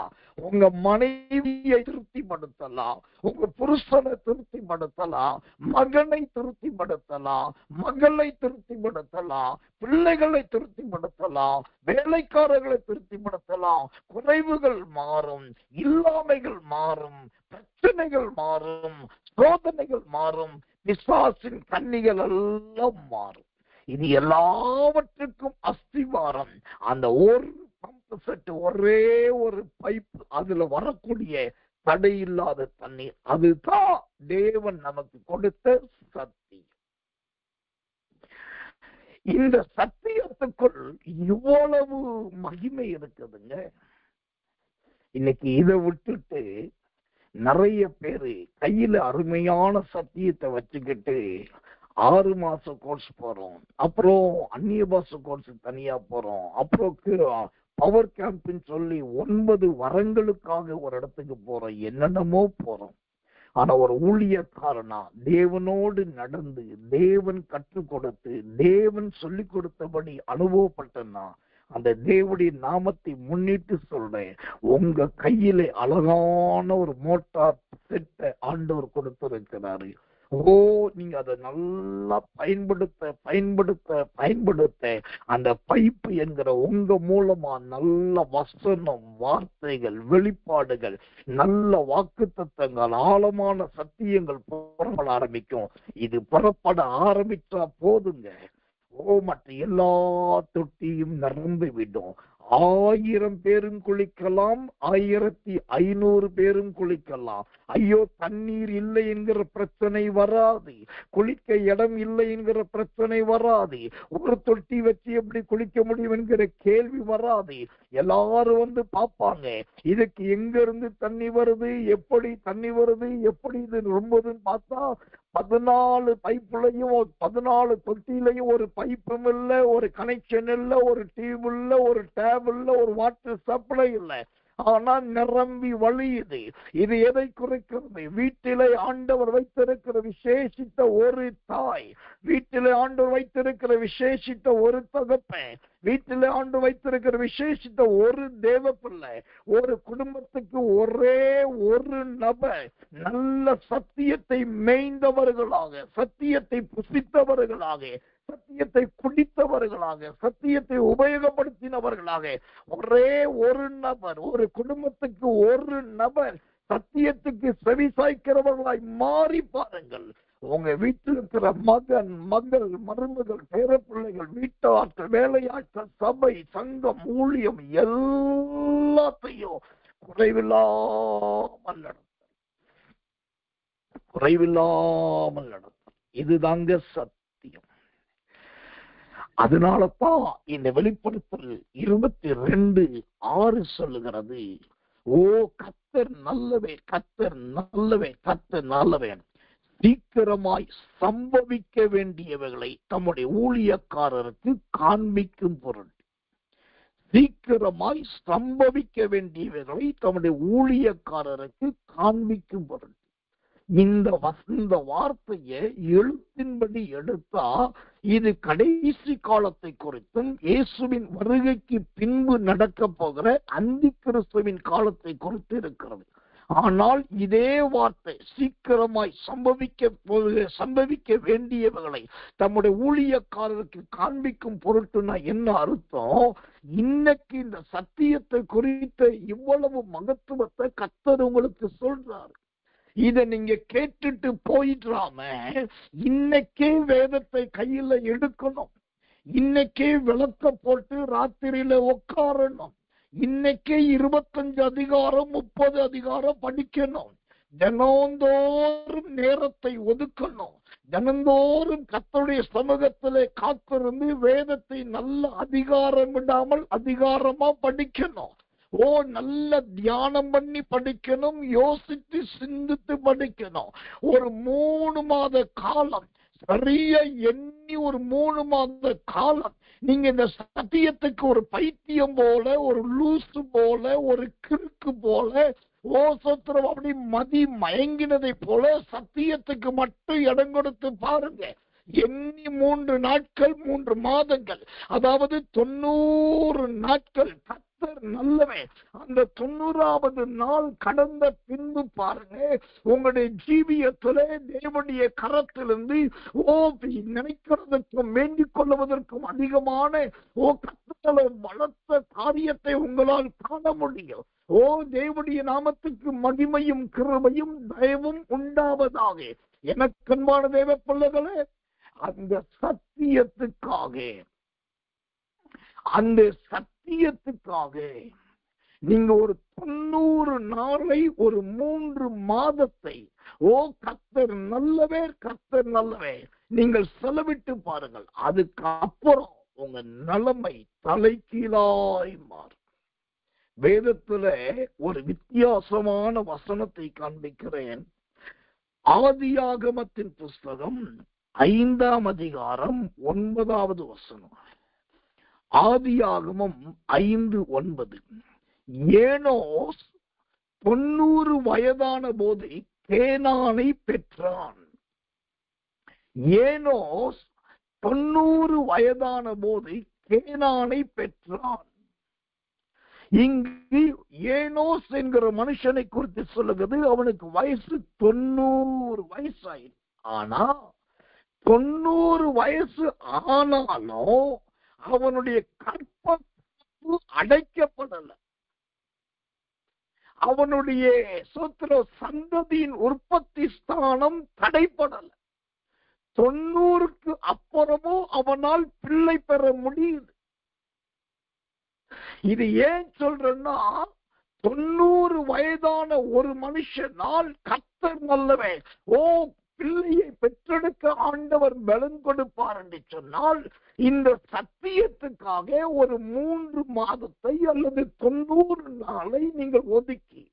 உங்க மனைவியை திருப்திப்படுத்தலாம், உங்க புருஷனை திருப்திப்படுத்தலாம், மகனை திருப்திப்படுத்தலாம், மகளை திருப்திப்படுத்தலாம், பிள்ளைகளை திருப்திப்படுத்தலாம், வேலைக்காரர்களை திருப்திப்படுத்தலாம். குறைவுகள் மாறும், இல்லாமைகள் மாறும், பிரச்சனைகள் மாறும், சோதனைகள் மாறும், பிசாசின் கண்ணிகள் எல்லாம் மாறும். இது எல்லாவற்றுக்கும் அஸ்திவாரம் அந்த ஒரு பம்ப் செட், ஒரே ஒரு பைப், அதுல வரக்கூடிய தடையில்லாத தண்ணீர். அதுதான் தேவன் நமக்கு கொடுத்த சத்தியம். இந்த சத்தியத்துக்குள் இவ்வளவு மகிமை இருக்குதுங்க. இன்னைக்கு இதை விட்டுட்டு நிறைய பேரு கையில அருமையான சத்தியத்தை வச்சுக்கிட்டு 6 மாச கோர்ஸ் போறோம், அப்புறம் அந்நிய பாஷை கோர்ஸ் தனியா போறோம், அப்புறம் பவர் கேம்ப்னு சொல்லி 9 வரங்களுக்காக ஒரு இடத்துக்கு போறோம், என்னென்னமோ போறோம். ஆனா ஒரு ஊழியக்காரனா தேவனோடு நடந்து தேவன் கற்றுக் கொடுத்து தேவன் சொல்லி கொடுத்தபடி அனுபவப்பட்டனா அந்த தேவனுடைய நாமத்தை முன்னிட்டு சொல்றேன், உங்க கையிலே அழகான ஒரு மோட்டார் செட்டை ஆண்டவர் கொடுத்திருக்கிறாரு. நீங்க அதை நல்லா பயன்படுத்த அந்த பைப்பு என்கிற உங்க மூலமா நல்ல வசனம், வார்த்தைகள், வெளிப்பாடுகள், நல்ல வாக்குத்தத்தங்கள், ஆழமான சத்தியங்கள் புறப்பட ஆரம்பிக்கும். இது புறப்பட ஆரம்பிச்சா போதுங்க, மற்ற எல்லா தொட்டியும் நிரம்பி விடும். 1000 பேரும் குளிக்கலாம், 1500 பேரும் குளிக்கலாம். ஐயோ தண்ணீர் இல்லை என்கிற பிரச்சனை வராது, குளிக்க இடம் இல்லை என்கிற பிரச்சனை வராது, ஒரு தொட்டி வச்சு எப்படி குளிக்க முடியும் என்கிற கேள்வி வராது. எல்லாரும் வந்து பார்ப்பாங்க, இதுக்கு எங்க இருந்து தண்ணி வருது, எப்படி தண்ணி வருது, எப்படி இது ரொம்பதுன்னு பார்த்தா 14 பைப்புலையும் 14 தொட்டிலையும் ஒரு பைப்பும் இல்லை, ஒரு கனெக்ஷன் இல்லை, ஒரு டியூப் இல்லை, ஒரு டேப் இல்லை, ஒரு வாட்டர் சப்ளை இல்லை. ஆனா நிரம்பி வழியுது. இது எதை குறிக்கிறது? வீட்டிலே ஆண்டவர் வைத்திருக்கிற விசேஷித்த ஒரு தாய், வீட்டிலே ஆண்டவர் வைத்திருக்கிற விசேஷித்த ஒரு தகப்பன், வீட்டிலே ஆண்டவர் வைத்திருக்கிற விசேஷித்த ஒரு தேவ பிள்ளை, ஒரு குடும்பத்துக்கு ஒரே ஒரு நபர் நல்ல சத்தியத்தை மேய்ந்தவர்களாக, சத்தியத்தை புசித்தவர்களாக, சத்தியத்தை குடித்தவர்களாக, சத்தியத்தை உபயோகப்படுத்தினவர்களாக, ஒரே ஒரு நபர், ஒரு குடும்பத்துக்கு ஒரு நபர் சத்தியத்துக்கு செவி சாய்க்கிறவர்களாய் மாறி பாருங்கள். உங்க வீட்டில் இருக்கிற மகன், மகள், மருமகள், பேரப்பிள்ளைகள், வீட்டாட்கள், வேலையாட்கள், சபை, சங்கம், ஊழியம் எல்லாத்தையும் குறைவில்லாமல் நடத்த, இதுதாங்க சத்தியம். அதனாலதான் இந்த வெளிப்படுத்தல் 22:6 சொல்லுகிறது, கர்த்தர் நல்லவே, கர்த்தர் நல்லவே, கர்த்தர் நல்லவேன், சீக்கிரமாய் சம்பவிக்க வேண்டியவைகளை தம்முடைய ஊழியக்காரருக்கு காண்பிக்கும் பொருள். சீக்கிரமாய் சம்பவிக்க வேண்டியவைகளை தம்முடைய ஊழியக்காரருக்கு காண்பிக்கும் பொருள். இந்த வார்த்தையை எழுத்தின்படி எடுத்தா இது கடைசி காலத்தை குறித்தும் இயேசுவின் வருகைக்கு பின்பு நடக்க போகிற அந்தி கிறிஸ்துவின் காலத்தை குறித்து இருக்கிறது. ஆனால் இதே வார்த்தை சீக்கிரமாய் சம்பவிக்க வேண்டியவர்களை தம்முடைய ஊழியக்காரருக்கு காண்பிக்கும் பொருட்டுனா என்ன அர்த்தம்? இன்னைக்கு இந்த சத்தியத்தை குறித்த இவ்வளவு மகத்துவத்தை கர்த்தர் உங்களுக்கு சொல்றாரு. இதை நீங்க கேட்டுட்டு போயிடாம இன்னைக்கே வேதத்தை கையில எடுக்கணும், இன்னைக்கே விளக்க போட்டு ராத்திரியில உட்காரணும், இன்னைக்கே 25 அதிகாரம் 30 அதிகாரம் படிக்கணும், தினந்தோறும் நேரத்தை ஒதுக்கணும், தினந்தோறும் கர்த்தருடைய சமூகத்திலே காத்திருந்து வேதத்தை நல்ல அதிகாரம் விடாமல் அதிகாரமா படிக்கணும். நல்ல தியானம் பண்ணி படிக்கணும், யோசித்து சிந்தித்து படிக்கணும். ஒரு 3 மாத காலம் சரியா எண்ணி, ஒரு 3 மாத காலம் நீங்க இந்த சத்தியத்துக்கு ஒரு பைத்தியம் போல, ஒரு லூசு போல, ஒரு கிறுக்கு போல, சத்திரம் அப்படி மதி மயங்கினதை போல சத்தியத்துக்கு மட்டும் இடம் கொடுத்து பாருங்க. எண்ணி 3 நாட்கள் 3 மாதங்கள், அதாவது 90 நாட்கள் நல்லவே. அந்த 90வது நாள் கடந்த பின்பு பாருங்க, உங்களுடைய ஜீவியத்திலே தேவனுடைய கரத்திலிருந்து நினைக்கிறதற்கும் வேண்டிக் கொள்வதற்கும் அதிகமான கர்த்தரை வளர்த்த காரியத்தை உங்களால் காண முடியும். தேவனுடைய நாமத்துக்கு மகிமையும் கிருபையும் தயவும் உண்டாவதாக. எனக்கு அன்பான தேவ பிள்ளைகளே, அந்த சத்தியத்துக்காக நீங்க ஒரு 90 நாளை, ஒரு 3 மாதத்தை கர்த்தர் நல்லவே, கர்த்தர் நல்லவே, நீங்கள் செலவிட்டு பாருங்கள். அதுக்கு அப்புறம் உங்க நிலைமை தலைகீழாய் மாறும். வேதத்துல ஒரு வித்தியாசமான வசனத்தை காண்பிக்கிறேன். ஆதியாகமத்தின் புஸ்தகம் 5ஆம் அதிகாரம் 9வது வசனம். ஆதியாகமம் 5:9. ஏனோஸ் 90 வயதான போது கேனானை பெற்றான். ஏனோஸ் 90 வயதான போது கேனானை பெற்றான். இங்கு ஏனோஸ் என்கிற மனுஷனை குறித்து சொல்லுகிறது. அவனுக்கு வயசு 90 வயசாயிரு. ஆனா 90 வயசு ஆனாலும் அவனுடைய கற்பு அடைக்கப்படல. அவனுடைய சந்ததியின் உற்பத்தி ஸ்தானம் தடைப்படல. 90க்கு அப்புறமும் அவனால் பிள்ளை பெற முடியுது. இது ஏன் சொல்றேன்னா, 90 வயதான ஒரு மனுஷனால் கர்த்தர் நல்லவன், பிள்ளையை பெற்றெடுக்க ஆண்டவர் பலன் கொடுப்பார் என்று சொன்னால், இந்த சத்தியத்துக்காக ஒரு 3 மாதத்தை அல்லது 90 நாளை நீங்கள் ஒதுக்கி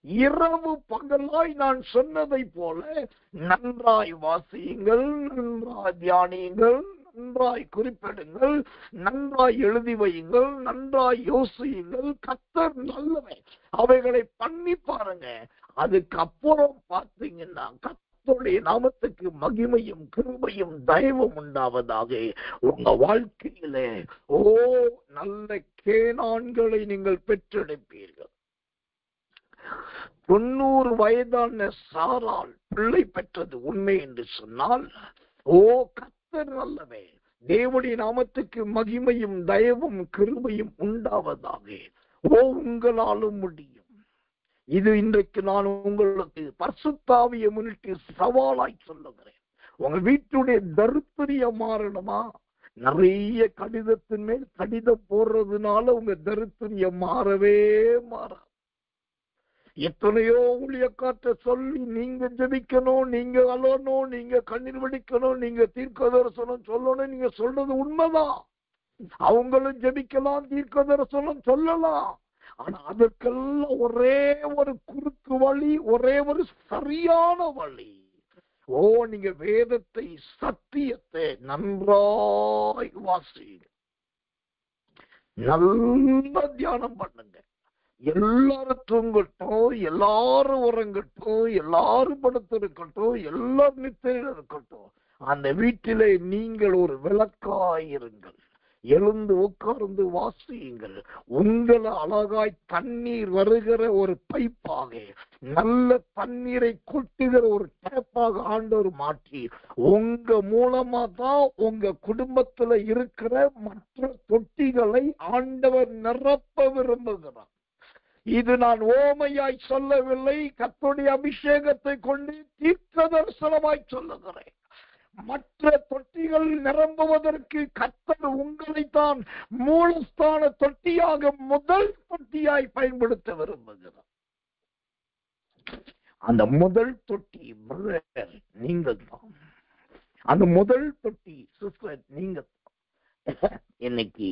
இரவு பகலாய் நான் சொன்னதை போல நன்றாய் வாசியுங்கள், நன்றாய் தியானியுங்கள், நன்றாய் குறிப்பிடுங்கள், நன்றாய் எழுதி வையுங்கள், நன்றாய் யோசியுங்கள். கர்த்தர் நல்லவன், அவைகளை பண்ணி பாருங்க. அதுக்கப்புறம் பார்த்தீங்கன்னா கர்த்தருடைய நாமத்துக்கு மகிமையும் கிருபையும் தயவும் உண்டாவதாக. உங்க வாழ்க்கையிலே நல்ல கேனான்களை நீங்கள் பெற்றெடுப்பீர்கள். 90 வயதான சாரால் பிள்ளை பெற்றது உண்மை என்று சொன்னால், கர்த்தர் நல்லவே, தேவனுடைய நாமத்துக்கு மகிமையும் தயவும் கிருபையும் உண்டாவதாக. உங்களாலும் முடியும். இது இன்றைக்கு நான் உங்களுக்கு பரிசுத்தாவியை முன்னிட்டு சவாலாய் சொல்லுகிறேன். உங்க வீட்டுடைய தரித்திரியம் மாறணுமா? நிறைய கடிதத்தின் மேல் கடிதம் போடுறதுனால உங்க தரித்திரியம் மாறவே மாறாது. எத்தனையோ ஊழியக்காற்ற சொல்லி நீங்க ஜெபிக்கணும், நீங்க அழணும், நீங்க கண்ணீர் வடிக்கணும், நீங்க தீர்க்கதரிசனம் சொல்லணும். நீங்க சொல்றது உண்மைதான். அவங்களும் ஜெபிக்கலாம், தீர்க்கதரிசனம் சொல்லலாம். ஆனா அதற்கெல்லாம் ஒரே ஒரு குறுக்கு வழி, ஒரே ஒரு சரியான வழி. நீங்க வேதத்தை, சத்தியத்தை நன்றாய் வாசிங்க, நல்ல தியானம் பண்ணுங்க. எல்லாரும் தூங்கட்டும், எல்லாரும் உறங்கட்டும், எல்லாரும் படுத்திருக்கட்டும், எல்லாரும் நித்திரையில் இருக்கட்டும். அந்த வீட்டிலே நீங்கள் ஒரு விளக்காயிருங்கள். எழுந்து உட்கார்ந்து வாசியுங்கள். உங்களை அழகாய் தண்ணீர் வருகிற ஒரு பைப்பாக, நல்ல தண்ணீரை கொட்டுகிற ஒரு டேப்பாக ஆண்டவர் மாற்றி, உங்க மூலமா தான் உங்க குடும்பத்துல இருக்கிற மற்ற தொட்டிகளை ஆண்டவர் நிரப்ப விரும்புகிறார். இது நான் ஓமையாய் சொல்லவில்லை, கர்த்தருடைய அபிஷேகத்தை கொண்டு தீர்க்கதரிசனமாய் சொல்லுகிறேன். மற்ற தொட்டிகள் நிரம்புவதற்கு கர்த்தர் உங்களைத்தான் மூலஸ்தான தொட்டியாக, முதல் தொட்டியாய் பயன்படுத்த விரும்புகிறார். அந்த முதல் தொட்டி பிரதர் நீங்கள் தான். அந்த முதல் தொட்டி சிஸ்டர் நீங்க. இன்னைக்கு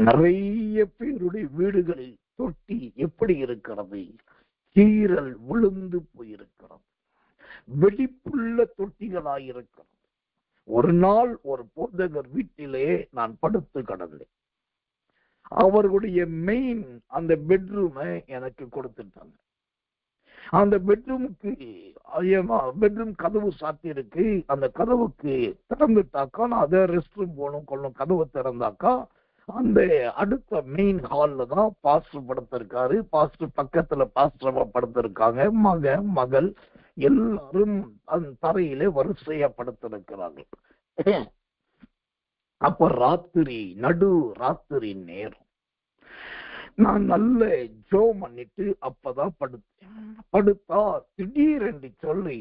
நிறைய பேருடைய வீடுகளில் தொட்டி எப்படி இருக்கிறது? கீறல் விழுந்து போயிருக்கிறது, வெடிப்புள்ள தொட்டிகளாயிருக்கிறது. ஒரு நாள் ஒரு போதகர் வீட்டிலே நான் படுத்து கிடந்தேன். அவர்களுடைய மெயின் அந்த பெட்ரூமை எனக்கு கொடுத்துட்டாங்க. அந்த பெட்ரூமுக்கு பெட்ரூம் கதவு சாத்தி இருக்கு. அந்த கதவுக்கு திறந்துட்டாக்கா, நான் அதை ரெஸ்ட் ரூம் போகணும், கதவு திறந்தாக்கா அந்த அடுத்த மெயின் ஹால்ல தான் பாஸ்டர் படுத்திருக்காரு. பாஸ்டர் பக்கத்துல பாஸ்டர் படுத்திருக்காங்க. மகள் எல்லாரும் அந்த தரையிலே வரிசையா படுத்திருக்கிறாங்க. அப்ப நடு ராத்திரி நேரம் நான் நல்ல ஜோம் பண்ணிட்டு அப்பதான் படுத்தா திடீரென்று சொல்லி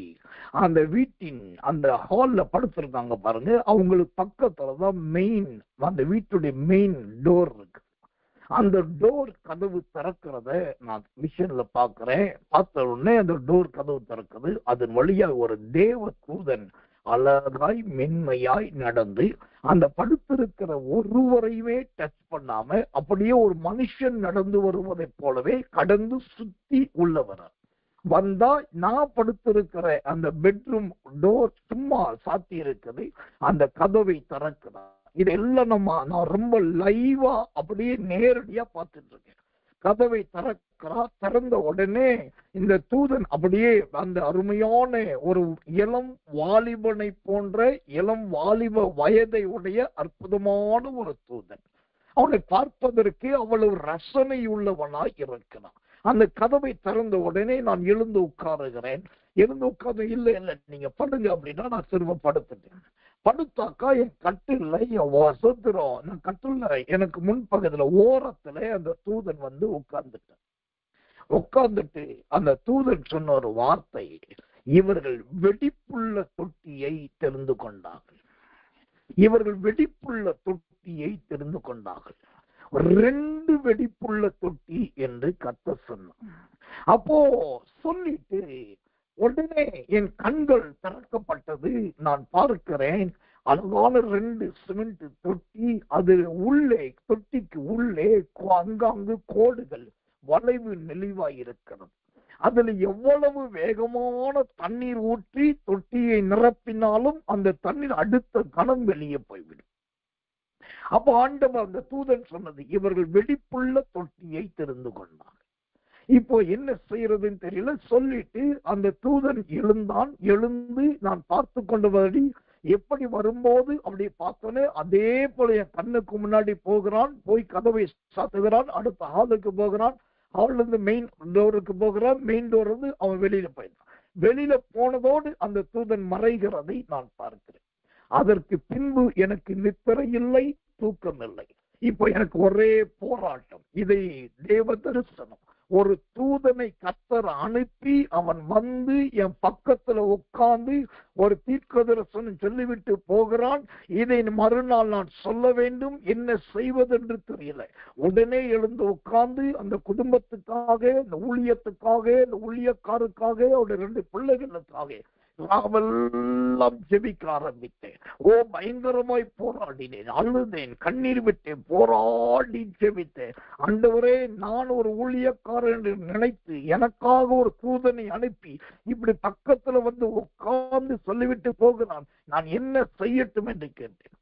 அந்த வீட்டின் அந்த ஹால்ல படுத்திருக்காங்க பாருங்க, அவங்களுக்கு பக்கத்துலதான் மெயின், அந்த வீட்டுடைய மெயின் டோர் இருக்கு. அந்த டோர் கதவு திறக்கிறத நான் மிஷின்ல பாக்குறேன். பார்த்த உடனே அந்த டோர் கதவு திறக்குது. அதன் வழியா ஒரு தேவ தூதன் அழகாய் மென்மையாய் நடந்து அந்த படுத்திருக்கிற ஒருவரையுமே டச் பண்ணாம அப்படியே ஒரு மனுஷன் நடந்து வருவதை போலவே கடந்து சுத்தி உள்ளவர் வந்தா, நான் படுத்திருக்கிற அந்த பெட்ரூம் டோர் சும்மா சாத்தி இருக்குது, அந்த கதவை திறக்கிறார். இதெல்லாம் நான் ரொம்ப லைவா அப்படியே நேரடியா பார்த்துட்டு இருக்கேன். கதவை திறக்கிறா, திறந்த உடனே இந்த தூதன் அப்படியே அந்த அருமையான ஒரு இளம் வாலிபனை போன்ற இளம் வாலிப வயதை உடைய அற்புதமான ஒரு தூதன். அவனை பார்ப்பதற்கு அவ்வளவு ரசனை உள்ளவனாய் இருக்கிறான். அந்த கதவை திறந்த உடனே நான் எழுந்து உட்காருகிறேன். எழுந்து உட்கார்ந்து இல்லை நீங்க படுங்க அப்படின்னா நான் திரும்ப படுத்துட்டேன். படுத்தாக்கா என் கட்டில்ல என் வசத்திரம், நான் கட்டில்ல எனக்கு முன்பகுதியில ஓரத்துல அந்த தூதன் வந்து உட்கார்ந்துட்டு அந்த தூதன் சொன்ன ஒரு வார்த்தை, இவர்கள் வெடிப்புள்ள தொட்டியை தெரிந்து கொண்டார்கள். இவர்கள் வெடிப்புள்ள தொட்டியை தெரிந்து கொண்டார்கள். 2 வெடிப்புள்ள தொட்டி என்று கர்த்தர் சொன்னார். அப்போ சொல்லிட்டு உடனே என் கண்கள் திறக்கப்பட்டது. நான் பார்க்கிறேன் அழகான 2 சிமெண்ட் தொட்டி. அது உள்ளே, தொட்டிக்கு உள்ளே அங்காங்கு கோடுகள் வளைவு நெளிவாய் இருக்கிறது. அதுல எவ்வளவு வேகமான தண்ணீர் ஊற்றி தொட்டியை நிரப்பினாலும் அந்த தண்ணீர் அடுத்த கணம் வெளியே போய்விடும். அப்ப ஆண்டவர் அந்த தூதன் சொன்னது, இவர்கள் வெடிப்புள்ள தொட்டியை தெரிந்து கொண்டார். இப்போ என்ன செய்யறதுன்னு தெரியல. சொல்லிட்டு அந்த தூதன் எழுந்து நான் பார்த்து கொண்டபடி எப்படி வரும்போது அப்படி பார்த்தோன்னே அதே போல என் கண்ணுக்கு முன்னாடி போகிறான். போய் கதவை சாத்துகிறான். அடுத்த ஹாலுக்கு போகிறான். ஹால்ல இருந்து மெயின் டோருக்கு போகிறான். மெயின் டோர் வந்து அவன் வெளியில போயிட்டான். வெளியில போனதோடு அந்த தூதன் மறைகிறதை நான் பார்க்கிறேன். அதற்கு பின்பு எனக்கு நித்திரை இல்லை, தூக்கம் இல்லை. இப்போ எனக்கு ஒரே போராட்டம். இதை தேவ தரிசனம். ஒரு தூதனை கர்த்தர் அனுப்பி அவன் வந்து என் பக்கத்துல உட்கார்ந்து ஒரு தீர்க்கதரிசனம் சொல்லிவிட்டு போகிறான். இதை மறுநாள் நான் சொல்ல வேண்டும், என்ன செய்வதென்று தெரியல. உடனே எழுந்து உட்கார்ந்து அந்த குடும்பத்துக்காக, இந்த ஊழியத்துக்காக, இந்த ஊழியக்காருக்காக, அவருடைய 2 பிள்ளைகளுக்காக நாவெல்லாம் ஜெபிக்க ஆரம்பித்தேன். பயங்கரமாய் போராடினேன், அழுதேன், கண்ணீர் விட்டேன், போராடி ஜெபித்தேன். ஆண்டவரே, நான் ஒரு ஊழியக்காரன் என்று நினைத்து எனக்காக ஒரு தூதனை அனுப்பி இப்படி பக்கத்துல வந்து உட்கார்ந்து சொல்லிவிட்டு போகிறான். நான் என்ன செய்யட்டும் என்று கேட்டேன்.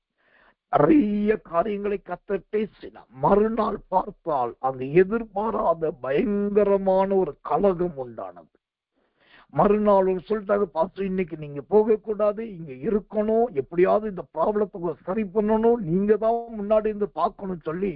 நிறைய காரியங்களை கர்த்தர் பேசினார். மறுநாள் பார்த்தால் அங்கு எதிர்பாராத பயங்கரமான ஒரு கலகம் உண்டானது. மறுநாள் சொல்லிட்டாங்க, பாஸ்டர் இன்னைக்கு நீங்க போகக்கூடாது, இங்க இருக்கணும், எப்படியாவது இந்த ப்ராப்ளத்தை சரி பண்ணணும், நீங்க தான் முன்னாடி இருந்து பார்க்கணும் சொல்லி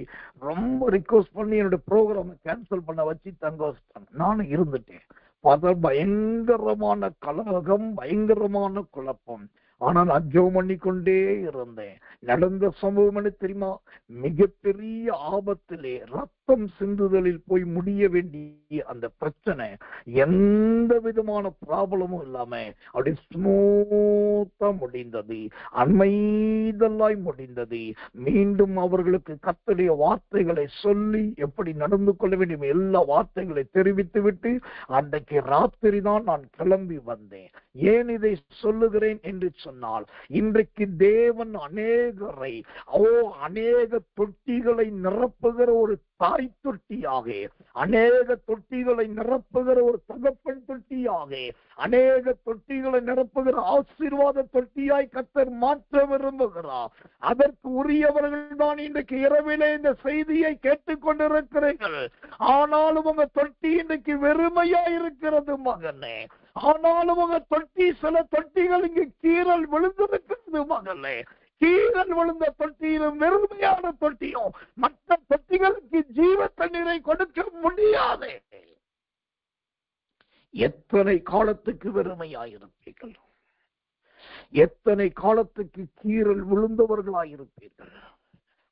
ரொம்ப ரிக்வஸ்ட் பண்ணி என்னோட ப்ரோக்ராமை கேன்சல் பண்ண வச்சு தங்க வச்சுட்டாங்க. நானும் இருந்துட்டேன். பார்த்தா பயங்கரமான கலகம், பயங்கரமான குழப்பம். ஆனா நான் ஜெபம் பண்ணிக்கொண்டே இருந்தேன். நடந்த சம்பவம் என்ன தெரியுமா? மிகப்பெரிய ஆபத்திலே ரத்தம் சிந்துதலில் போய் முடிய வேண்டிய அந்த பிரச்சனை எந்த விதமான ப்ராப்ளமும் இல்லாம அப்படி ஸ்மூத்தா முடிந்தது, அமைதலாய் முடிந்தது. மீண்டும் அவர்களுக்கு கர்த்தருடைய வார்த்தைகளை சொல்லி எப்படி நடந்து கொள்ள வேண்டும் எல்லா வார்த்தைகளை தெரிவித்து விட்டு அன்றைக்கு ராத்திரி தான் நான் கிளம்பி வந்தேன். ஏன் இதை சொல்லுகிறேன் என்று சொன்னால், இன்றைக்கு தேவன் அநேகரை அநேக தொட்டிகளை நிரப்புகிற ஒரு தாய் தொட்டியாக, அநேக தொட்டிகளை நிரப்புகிற ஒரு தகப்பன் தொட்டியாக, அநேக தொட்டிகளை நிரப்புகிற ஆசீர்வாத தொட்டியாய் கர்த்தர் மாற்ற விரும்புகிறார். அதற்கு உரியவர்கள் தான் இன்றைக்கு இரவிலே இந்த செய்தியை கேட்டுக் கொண்டிருக்கிறீர்கள். ஆனாலும் உங்க தொட்டி இன்றைக்கு வெறுமையா இருக்கிறது மகனே. ஆனாலும் உங்க தொட்டி, சில தொட்டிகள் இங்கு கீறல் விழுந்திருக்கிறது மகளே. கீழல் விழுந்த தொட்டியிலும் வெறுமையான தொட்டியும் மற்ற தொட்டிகளுக்கு ஜீவ தண்ணீரை கொடுக்க முடியாது. எத்தனை காலத்துக்கு வெறுமையாயிருப்பீர்கள், எத்தனை காலத்துக்கு கீறல் விழுந்தவர்களாயிருப்பீர்கள்.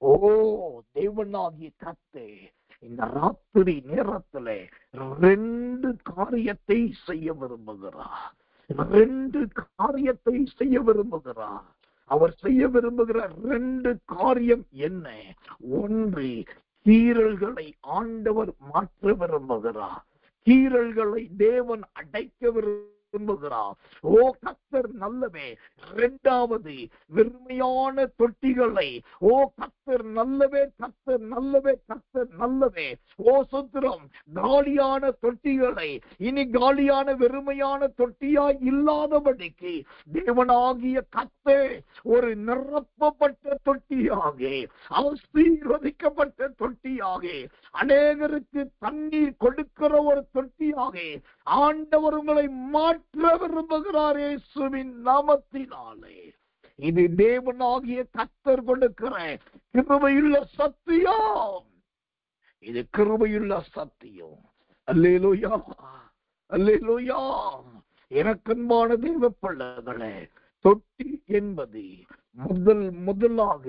ஓ தேவனாகிய கர்த்தர் இந்த ராத்திரி நேரத்துல 2 காரியத்தை செய்ய விரும்புகிறார். 2 காரியத்தை செய்ய விரும்புகிறார். அவர் செய்ய விரும்புகிற 2 காரியம் என்ன? 1, கீறல்களை ஆண்டவர் மாற்ற விரும்புகிறார். கீறல்களை தேவன் அடைக்க விரும்புகிறார். விரும்புகிறார். ஓ கர்த்தர் நல்லவே. இரண்டாவது, வெறுமையான தொட்டிகளை, ஓ கர்த்தர் நல்லவே, கர்த்தர் நல்லவே, கர்த்தர் நல்லவே. ஓ சுத்திரம், காலியான தொட்டிகளை இனி காலியான வெறுமையான தொட்டியாய் இல்லாதபடிக்கு தேவனாகிய கர்த்தர் ஒரு நிரப்பப்பட்ட தொட்டியாக, ஆசீர்வதிக்கப்பட்ட தொட்டியாக, அநேகருக்கு தண்ணீர் கொடுக்கிற ஒரு தொட்டியாக ஆண்டவர் உங்களை மாற்ற விரும்புகிறார் இயேசுவின் நாமத்தினாலே. இது தேவனாகிய கர்த்தர் கொடுக்கிற கிருபையுள்ள சத்தியம். இது கிருபையுள்ள சத்தியம். அல்லேலூயா, அல்லேலூயா. எனக்கன்பான தேவ பிள்ளைகளே, தொட்டி என்பது முதலாக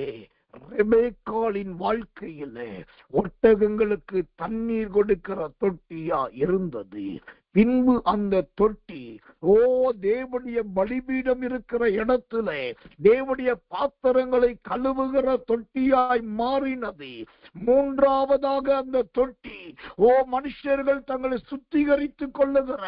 ரெபெக்காளின் வாழ்க்கையிலே ஒட்டகங்களுக்கு தண்ணீர் கொடுக்கிற தொட்டியா இருந்தது. பின்பு அந்த தொட்டி தேவனுடைய பலிபீடம் இருக்கிற இடத்துல தேவனுடைய பாத்திரங்களை கழுவுகிற தொட்டியாய் மாறினது. மூன்றாவதாக அந்த தொட்டி மனுஷர்கள் தங்களை சுத்திகரித்துக் கொள்ளுகிற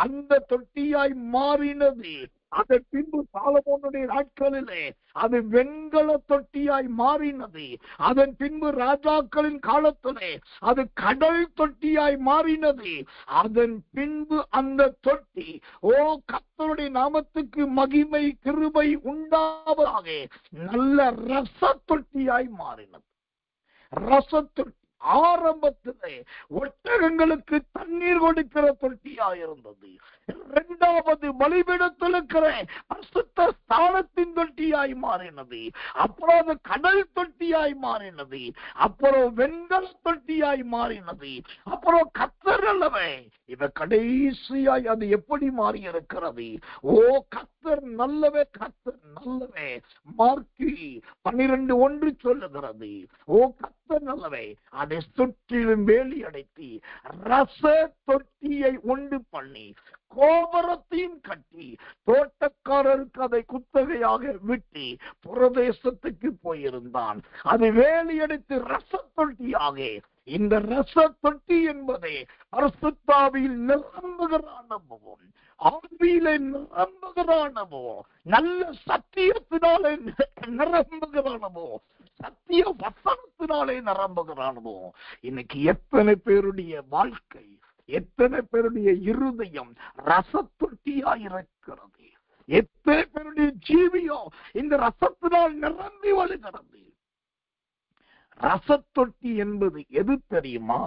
அந்த தொட்டியாய் மாறினது. அதன் பின்பு சாலமோனுடைய நாட்களிலே அது வெண்கல தொட்டியாய் மாறினது. அதன் பின்பு ராஜாக்களின் காலத்திலே அது கடல் தொட்டியாய் மாறினது. அதன் பின்பு அந்த தொட்டி கர்த்தருடைய நாமத்துக்கு மகிமை கிருபை உண்டாவதாக நல்ல ரச தொட்டியாய் மாறினது. ரச தொட்டி ஆரம்பத்திலே ஒட்டகங்களுக்கு தண்ணீர் கொடுக்கிற தொட்டியா இருந்தது. இரண்டாவது பலிபீடத்தில் இருக்கிற பரிசுத்த ஸ்தானத்தின் தொட்டியாய் மாறினது. அப்புறம் அது கடல் தொட்டியாய் மாறினது. அப்புறம் வெண்கல தொட்டியாய் மாறினது. அப்புறம் கர்த்தர் அல்லவே. இவ கடைசியாய் அது எப்படி மாறி இருக்கிறது? கர்த்தர் நல்லவே, கர்த்தர் நல்லவே. மார்க்கு 12:1 சொல்லுகிறது. கர்த்தர் நல்லவே. அதை சுற்றிலும் வேலி அடைத்தி ரச தொட்டியை உண்டு பண்ணி கோபுரத்தையும் கட்டி தோட்டக்காரருக்கு அதை குத்தகையாக விட்டு புரதேசத்துக்கு போயிருந்தான். அது வேலியடித்து ரச தொட்டியாக. இந்த ரச தொட்டி என்பதே பரிசுத்தாவியில் நிரம்புகிற அனுபவம், ஆவியிலே நிரம்புகிற அனுபவம், நல்ல சத்தியத்தினாலே நிரம்புகிற அனுபவம், சத்திய வசனத்தினாலே நிரம்புகிற அனுபவம். இன்னைக்கு எத்தனை பேருடைய வாழ்க்கை, எத்தனை பேருடைய இருதயம் ரசத்தொட்டியாயிருக்கிறது. எத்தனை பேருடைய ஜீவியம் இந்த ரசத்தினால் நிரம்பி வழிகிறது. ரசத்தொட்டி என்பது எது தெரியுமா?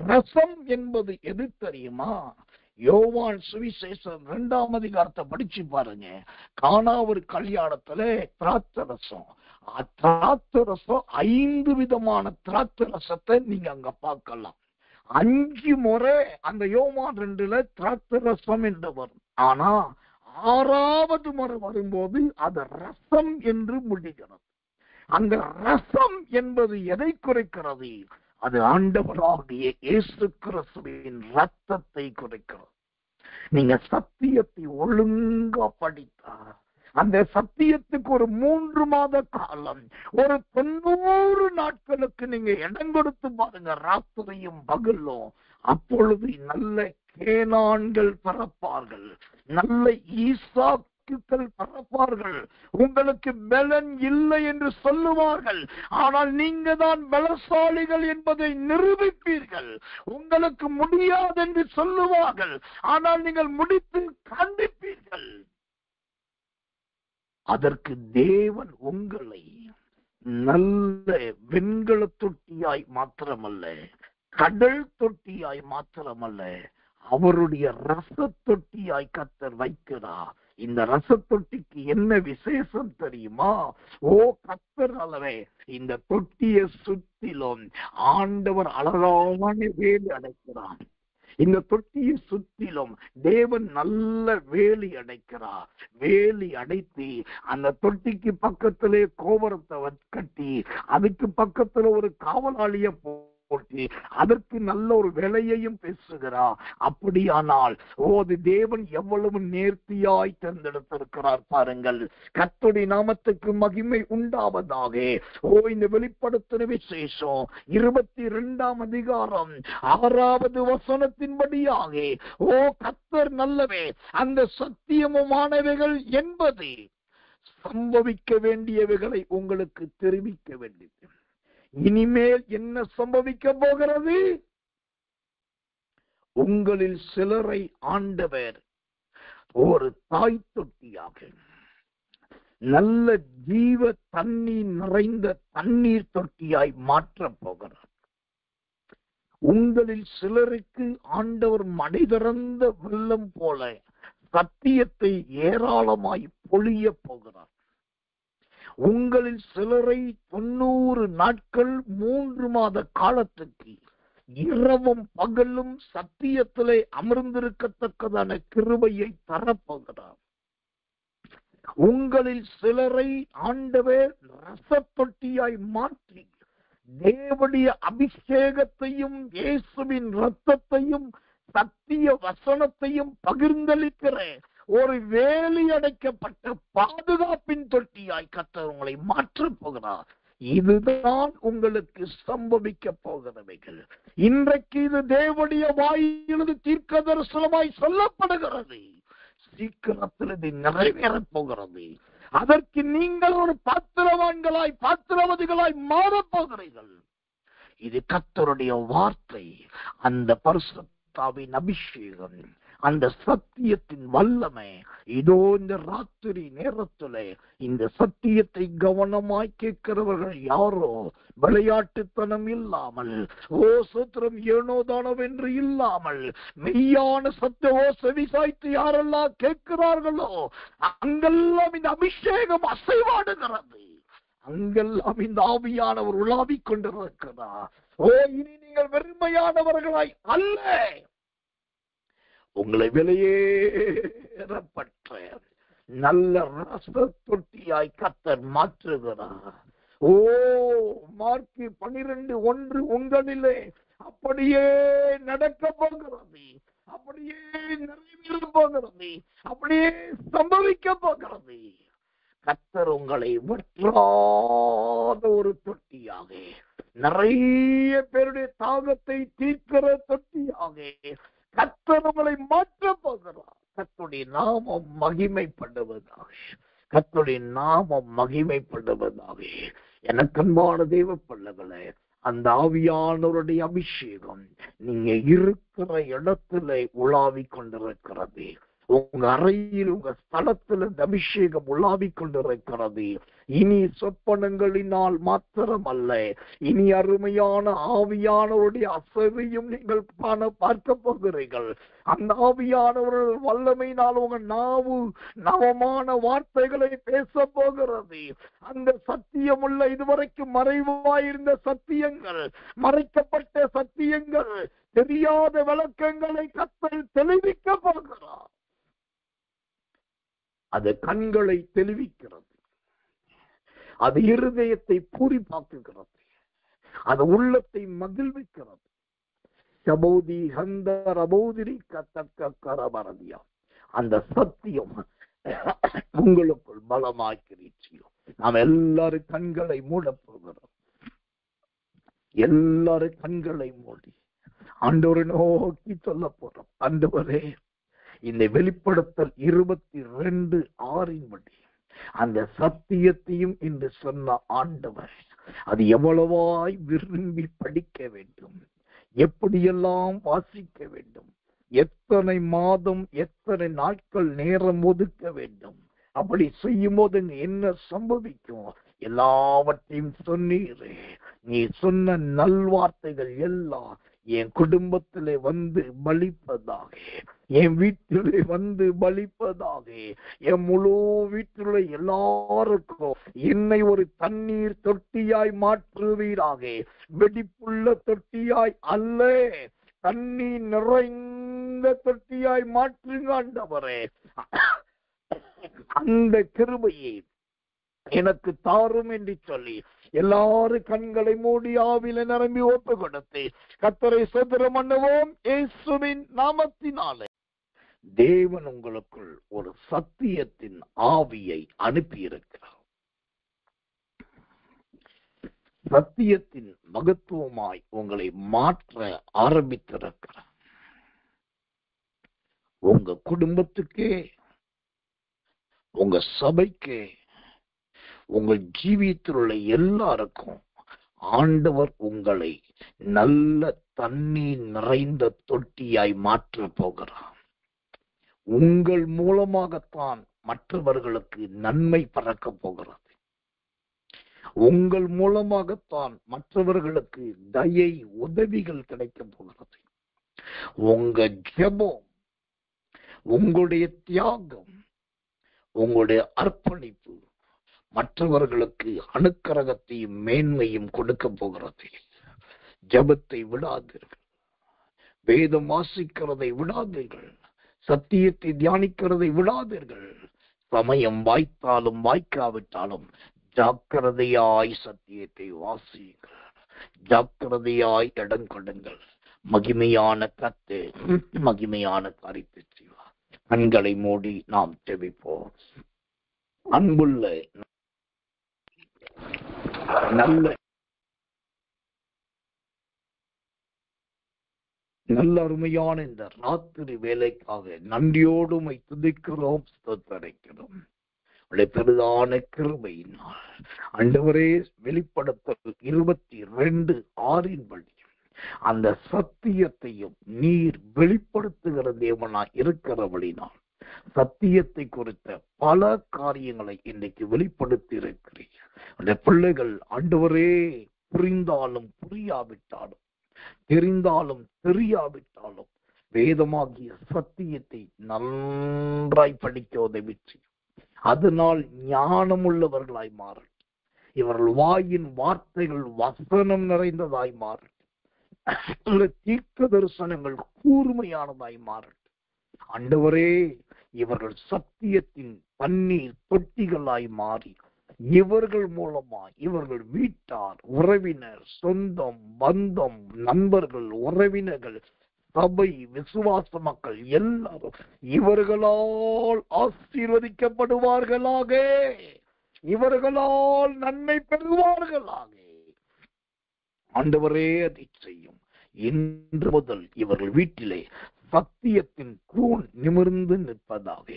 ரசம் என்பது எது தெரியுமா? யோவான் சுவிசேஷம் 2ஆம் அதிகாரத்தை படிச்சு பாருங்க. கானா ஒரு கல்யாணத்துல திராட்சை ரசம், திராட்சை ரசம் 5 விதமான திராட்சை ரசத்தை நீங்க அங்க பார்க்கலாம். 5 முறை அந்த யோவான் 2ல திராட்சை ரசம் என்று வரும். ஆனா 6வது முறை வரும்போது அது ரசம் என்று முடிகிறது. அந்த ரசம் என்பது எதை குறைக்கிறது? அது ஆண்டவராகிய இயேசு கிறிஸ்துவின் ரத்தத்தை குறைக்கிறது. நீங்க சத்தியத்தை ஒழுங்கா படித்தா அந்த சத்தியத்துக்கு ஒரு 3 மாத காலம், ஒரு 90 நாட்களுக்கு நீங்க இடம் கொடுத்து பாருங்க, ராத்திரியும் பகலும். அப்பொழுது நல்ல கேனான்கள் பிறப்பார்கள், நல்ல ஈசாக்குகள் பிறப்பார்கள். உங்களுக்கு பலன் இல்லை என்று சொல்லுவார்கள், ஆனால் நீங்க தான் பலசாலிகள் என்பதை நிரூபிப்பீர்கள். உங்களுக்கு முடியாது என்று சொல்லுவார்கள், ஆனால் நீங்கள் முடித்து காண்பிப்பீர்கள். அதற்கு தேவன் உங்களை நல்ல வெண்கல தொட்டியாய் மாத்திரமல்ல, கடல் தொட்டியாய் மாத்திரமல்ல, அவருடைய ரச தொட்டியாய் கர்த்தர் வைக்கிறார். இந்த ரச தொட்டிக்கு என்ன விசேஷம் தெரியுமா? கர்த்தர் அல்லவே இந்த தொட்டியை சுற்றிலும் ஆண்டவர் அழகான வேலி அடைக்கிறார். இந்த தொட்டியை சுற்றிலும் தேவன் நல்ல வேலி அடைக்கிறார். வேலி அடைத்து அந்த தொட்டிக்கு பக்கத்திலே கோபுரத்தை கட்டி அதுக்கு பக்கத்துல ஒரு காவலாளிய போட்டு அதற்கு நல்ல ஒரு விலையையும் பேசுகிறார். அப்படியானால் அது தேவன் எவ்வளவு நேர்த்தியாய் தேர்ந்தெடுத்திருக்கிறார் பாருங்கள். கர்த்தருடைய நாமத்துக்கு மகிமை உண்டாவதாக. இந்த வெளிப்படுத்தின விசேஷம் 22ஆம் அதிகாரம் 6வது வசனத்தின்படியாக கர்த்தர் நல்லவே, அந்த சத்தியமுமானவைகள் என்பது சம்பவிக்க வேண்டியவைகளை உங்களுக்கு தெரிவிக்க வேண்டியது. இனிமேல் என்ன சம்பவிக்க போகிறது? உங்களில் சிலரை ஆண்டவர் ஒரு தாய் தொட்டியாக, நல்ல ஜீவ தண்ணீர் நிறைந்த தண்ணீர் தொட்டியாய் மாற்றப் போகிறார். உங்களில் சிலருக்கு ஆண்டவர் மடை திறந்த வெள்ளம் போல சத்தியத்தை ஏராளமாய் பொழிய போகிறார். உங்களில் சிலரை 90 நாட்கள் 3 மாத காலத்துக்கு இரவும் பகலும் சத்தியத்திலே அமர்ந்திருக்கத்தக்கதான கிருபையை தரப்போகிறார். உங்களில் சிலரை ஆண்டவர் ரசத்தொட்டியாய் மாற்றி தேவனுடைய அபிஷேகத்தையும் இயேசுவின் இரத்தத்தையும் சத்திய வசனத்தையும் பகிர்ந்தளிக்கிற ஒரு வேலி அடைக்கப்பட்ட பாதுகாப்பின் தொட்டியாய் கர்த்தர் உங்களை மாற்றப் போகிறார். இதுதான் உங்களுக்கு சம்பவிக்க போகிறவைகள். இன்றைக்கு இது தேவனுடைய வாயிலிருந்து தீர்க்க தரிசனமாய் சொல்லப்படுகிறது. சீக்கிரத்தில் இது நிறைவேறப் போகிறது. அதற்கு நீங்கள் ஒரு பாத்திரவான்களாய் பாத்திரவதிகளாய் மாறப் போகிறீர்கள். இது கர்த்தருடைய வார்த்தை. அந்த பரிசுத்தாவின் அபிஷேகம், அந்த சத்தியத்தின் வல்லமை இதோ இந்த ராத்திரி நேரத்திலே இந்த சத்தியத்தை கவனமாய் கேட்கிறவர்கள் யாரோ விளையாட்டுத்தனம் இல்லாமல், சூத்திரம் ஏனோதானவென்று இல்லாமல் மெய்யான சத்தவோ செவிசாய்த்து யாரெல்லாம் கேட்கிறார்களோ அங்கெல்லாம் இந்த அபிஷேகம் அசைவாடுகிறது. அங்கெல்லாம் இந்த ஆவியானவர் உலாவிக் கொண்டிருக்கிறார். இனி நீங்கள் வெறுமையானவர்களாய் அல்ல, உங்களை வெளியேறப்பட்ட நல்ல ரச தொட்டியாய் கர்த்தர் மாற்றுகிறார். மார்க்கு 12:1 உங்களிலே அப்படியே நடக்க போகிறது, அப்படியே நிறைவேற போகிறது, அப்படியே சம்பவிக்க போகிறது. கர்த்தர் உங்களை வற்றாத ஒரு தொட்டியாக, நிறைய பேருடைய தாகத்தை தீர்க்கிற தொட்டியாக கர்த்தர் உங்களை மாற்ற போகிறார். கர்த்தருடைய நாமம் மகிமைப்படுவதாக, கர்த்தருடைய நாமம் மகிமைப்படுவதாக. எனக்கன்பான தேவ பிள்ளைகளே, அந்த ஆவியானவருடைய அபிஷேகம் நீங்க இருக்கிற இடத்துல உலாவிக் கொண்டிருக்கிறது. உங்க அறையில், உங்க ஸ்தலத்தில் இந்த அபிஷேகம் உலாவிக் கொண்டிருக்கிறது. இனி சொப்பனங்களினால் மாத்திரமல்ல, இனி அருமையான ஆவியானவருடைய அசைவையும் நீங்கள் பார்க்க போகிறீர்கள். அந்த ஆவியானவர்கள் வல்லமையினால் உங்க நாவு நவமான வார்த்தைகளை பேச போகிறது. அந்த சத்தியமுள்ள இதுவரைக்கும் மறைவாயிருந்த சத்தியங்கள், மறைக்கப்பட்ட சத்தியங்கள், தெரியாத விளக்கங்களை கர்த்தர் தெளிவிக்க போகிறார். அது கண்களை தெளிவிக்கிறது, அது இருதயத்தை பூரிப்பாக்குகிறது, அது உள்ளத்தை மகிழ்விக்கிறது. சபோதி ஹந்தர் அபோதிரி கத்தக்க கரபரதியா, அந்த சத்தியம் உங்களுக்குள் பலமாக்கிறீச்சியோ. நாம் எல்லாரும் கண்களை மூட போகிறோம். எல்லாரும் கண்களை மூடி ஆண்டவரை நோக்கி சொல்ல போறோம். ஆண்டவரே, இந்த வெளிப்படுத்தல் 22:6 படி அந்த சத்தியத்தையும் என்று சொன்ன ஆண்டவர், அது எவ்வளவாய் விரும்பி படிக்க வேண்டும், எப்படியெல்லாம் வாசிக்க வேண்டும், எத்தனை மாதம் எத்தனை நாட்கள் நேரம் ஒதுக்க வேண்டும், அப்படி செய்யும் போது என்ன சம்பவிக்கும் எல்லாவற்றையும் சொன்னீரே. நீ சொன்ன நல்வார்த்தைகள் எல்லாம் என் குடும்பத்திலே வந்து பலிப்பதாக, என் வீட்டிலே வந்து பலிப்பதாக, என் முழு வீட்டிலே எல்லாருக்கும் என்னை ஒரு தண்ணீர் தொட்டியாய் மாற்றுவீராக. வெடிப்புள்ள தொட்டியாய் அல்ல, தண்ணீர் நிறைந்த தொட்டியாய் மாற்றுங்க ஆண்டவரே. அந்த கிருபையை எனக்கு தாரும் என்று சொல்லி எல்லாரும் கண்களை மூடி ஆவில நிரம்பி ஒப்பு கொடுத்து கர்த்தரை ஸ்தோத்திரம் பண்ணுவோம். இயேசுவின் நாமத்தினாலே தேவன் உங்களுக்குள் ஒரு சத்தியத்தின் ஆவியை அனுப்பியிருக்கிறார். சத்தியத்தின் மகத்துவமாய் உங்களை மாற்ற ஆரம்பித்திருக்கிறார். உங்க குடும்பத்துக்கே, உங்க சபைக்கே, உங்கள் ஜீவியத்தில் உள்ள எல்லாருக்கும் ஆண்டவர் உங்களை நல்ல தண்ணீர் நிறைந்த தொட்டியாய் மாற்ற போகிறார். உங்கள் மூலமாகத்தான் மற்றவர்களுக்கு நன்மை பறக்க போகிறது. உங்கள் மூலமாகத்தான் மற்றவர்களுக்கு தயை உதவிகள் கிடைக்க போகிறது. உங்க ஜெபம், உங்களுடைய தியாகம், உங்களுடைய அர்ப்பணிப்பு மற்றவர்களுக்கு அனுக்கிரகத்தையும் மேன்மையும் கொடுக்க போகிறது. ஜெபத்தை விடாதீர்கள், வேதம் வாசிக்கிறதை விடாதீர்கள், சத்தியத்தை தியானிக்கிறதை விடாதீர்கள். சமயம் வாய்த்தாலும் வாய்க்காவிட்டாலும் ஜாக்கிரதையாய் சத்தியத்தை வாசியுங்கள், ஜாக்கிரதையாய் இடம் கொடுங்கள். மகிமையான கர்த்தர் மகிமையான காரியத்தை செய்வார். கண்களை மூடி நாம் ஜெபிப்போம். அன்புள்ள நல்ல அருமையான இந்த ராத்திரி வேலைக்காக நன்றியோடு உம்மை துதிக்கிறோம், ஸ்தோத்திரிக்கிறோம். பெரிதான கிருபையினால் ஆண்டவரே, வெளிப்படுத்தல் 22:6 அந்த சத்தியத்தையும் நீர் வெளிப்படுத்துகிற தேவனாய் இருக்கிறபடினால் சத்தியத்தை குறித்த பல காரியங்களை இன்னைக்கு வெளிப்படுத்தி இருக்கிறீர். அந்த பிள்ளைகள் ஆண்டவரே, புரிந்தாலும் புரியாவிட்டாலும், தெரிந்தாலும் தெரியாவிட்டாலும் வேதமாகிய சத்தியத்தை நன்றாய் படிக்க உதவி செய்யும். அதனால் ஞானம் உள்ளவர்களாய் மாறும். இவர்கள் வாயின் வார்த்தைகள் வசனம் நிறைந்ததாய் மாறும். தீர்க்க தரிசனங்கள் கூர்மையானதாய் மாறும். ஆண்டவரே, இவர்கள் சத்தியத்தின் தண்ணீர் தொட்டிகளாய் மாறி இவர்கள் மூலமாய் இவர்கள் வீட்டார், உறவினர், சொந்தம், பந்தம், நண்பர்கள், உறவினர்கள், சபை, விசுவாச மக்கள் எல்லாரும் இவர்களால் ஆசீர்வதிக்கப்படுவார்களாக, இவர்களால் நன்மை பெறுவார்களாக. ஆண்டவரே, அதை செய்யும். இன்று முதல் இவர்கள் வீட்டிலே சத்தியத்தின் தூண் நிமிர்ந்து நிற்பதாக.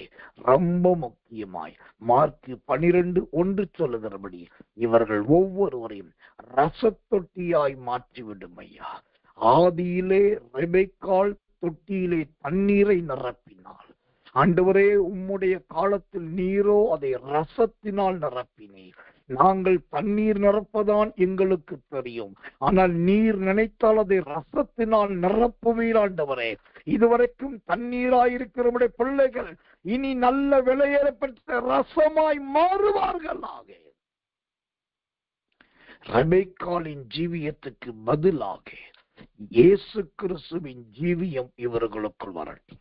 ரொம்ப முக்கியமாய் மார்க் 12:1 சொல்லுகிறபடி இவர்கள் ஒவ்வொருவரையும் ரசத்தொட்டியாய் மாற்றிவிடும் ஐயா. ஆதியிலே ரெபெக்காள் தொட்டியிலே தண்ணீரை நிரப்பினாள். ஆண்டவரே, உம்முடைய காலத்தில் நீரோ அதை ரசத்தினால் நிரப்பினீர். நாங்கள் தண்ணீர் நிரப்பதான் எங்களுக்கு தெரியும், ஆனால் நீர் நினைத்தால் அதை ரசத்தினால் நிரப்புவீர். ஆண்டவரே, இதுவரைக்கும் தண்ணீராயிருக்கிற பிள்ளைகள் இனி நல்ல விலையேறப்பட்ட ரசமாய் மாறுவார்களாக. ரெபெக்காளின் ஜீவியத்துக்கு பதிலாக இயேசு கிறிஸ்துவின் ஜீவியம் இவர்களுக்குள் வரட்டும்.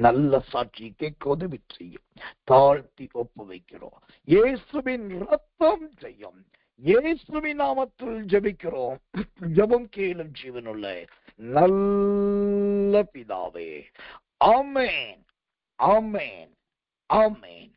நல்ல சாட்சி கேட்க உதவி செய்யும். தாழ்த்தி ஒப்பு வைக்கிறோம். இயேசுவின் ரத்தம் செய்யும். இயேசுவின் நாமத்தில் ஜெபிக்கிறோம். ஜெபம் கேளும் ஜீவனுள்ள நல்ல பிதாவே. ஆமென், ஆமென், ஆமென்.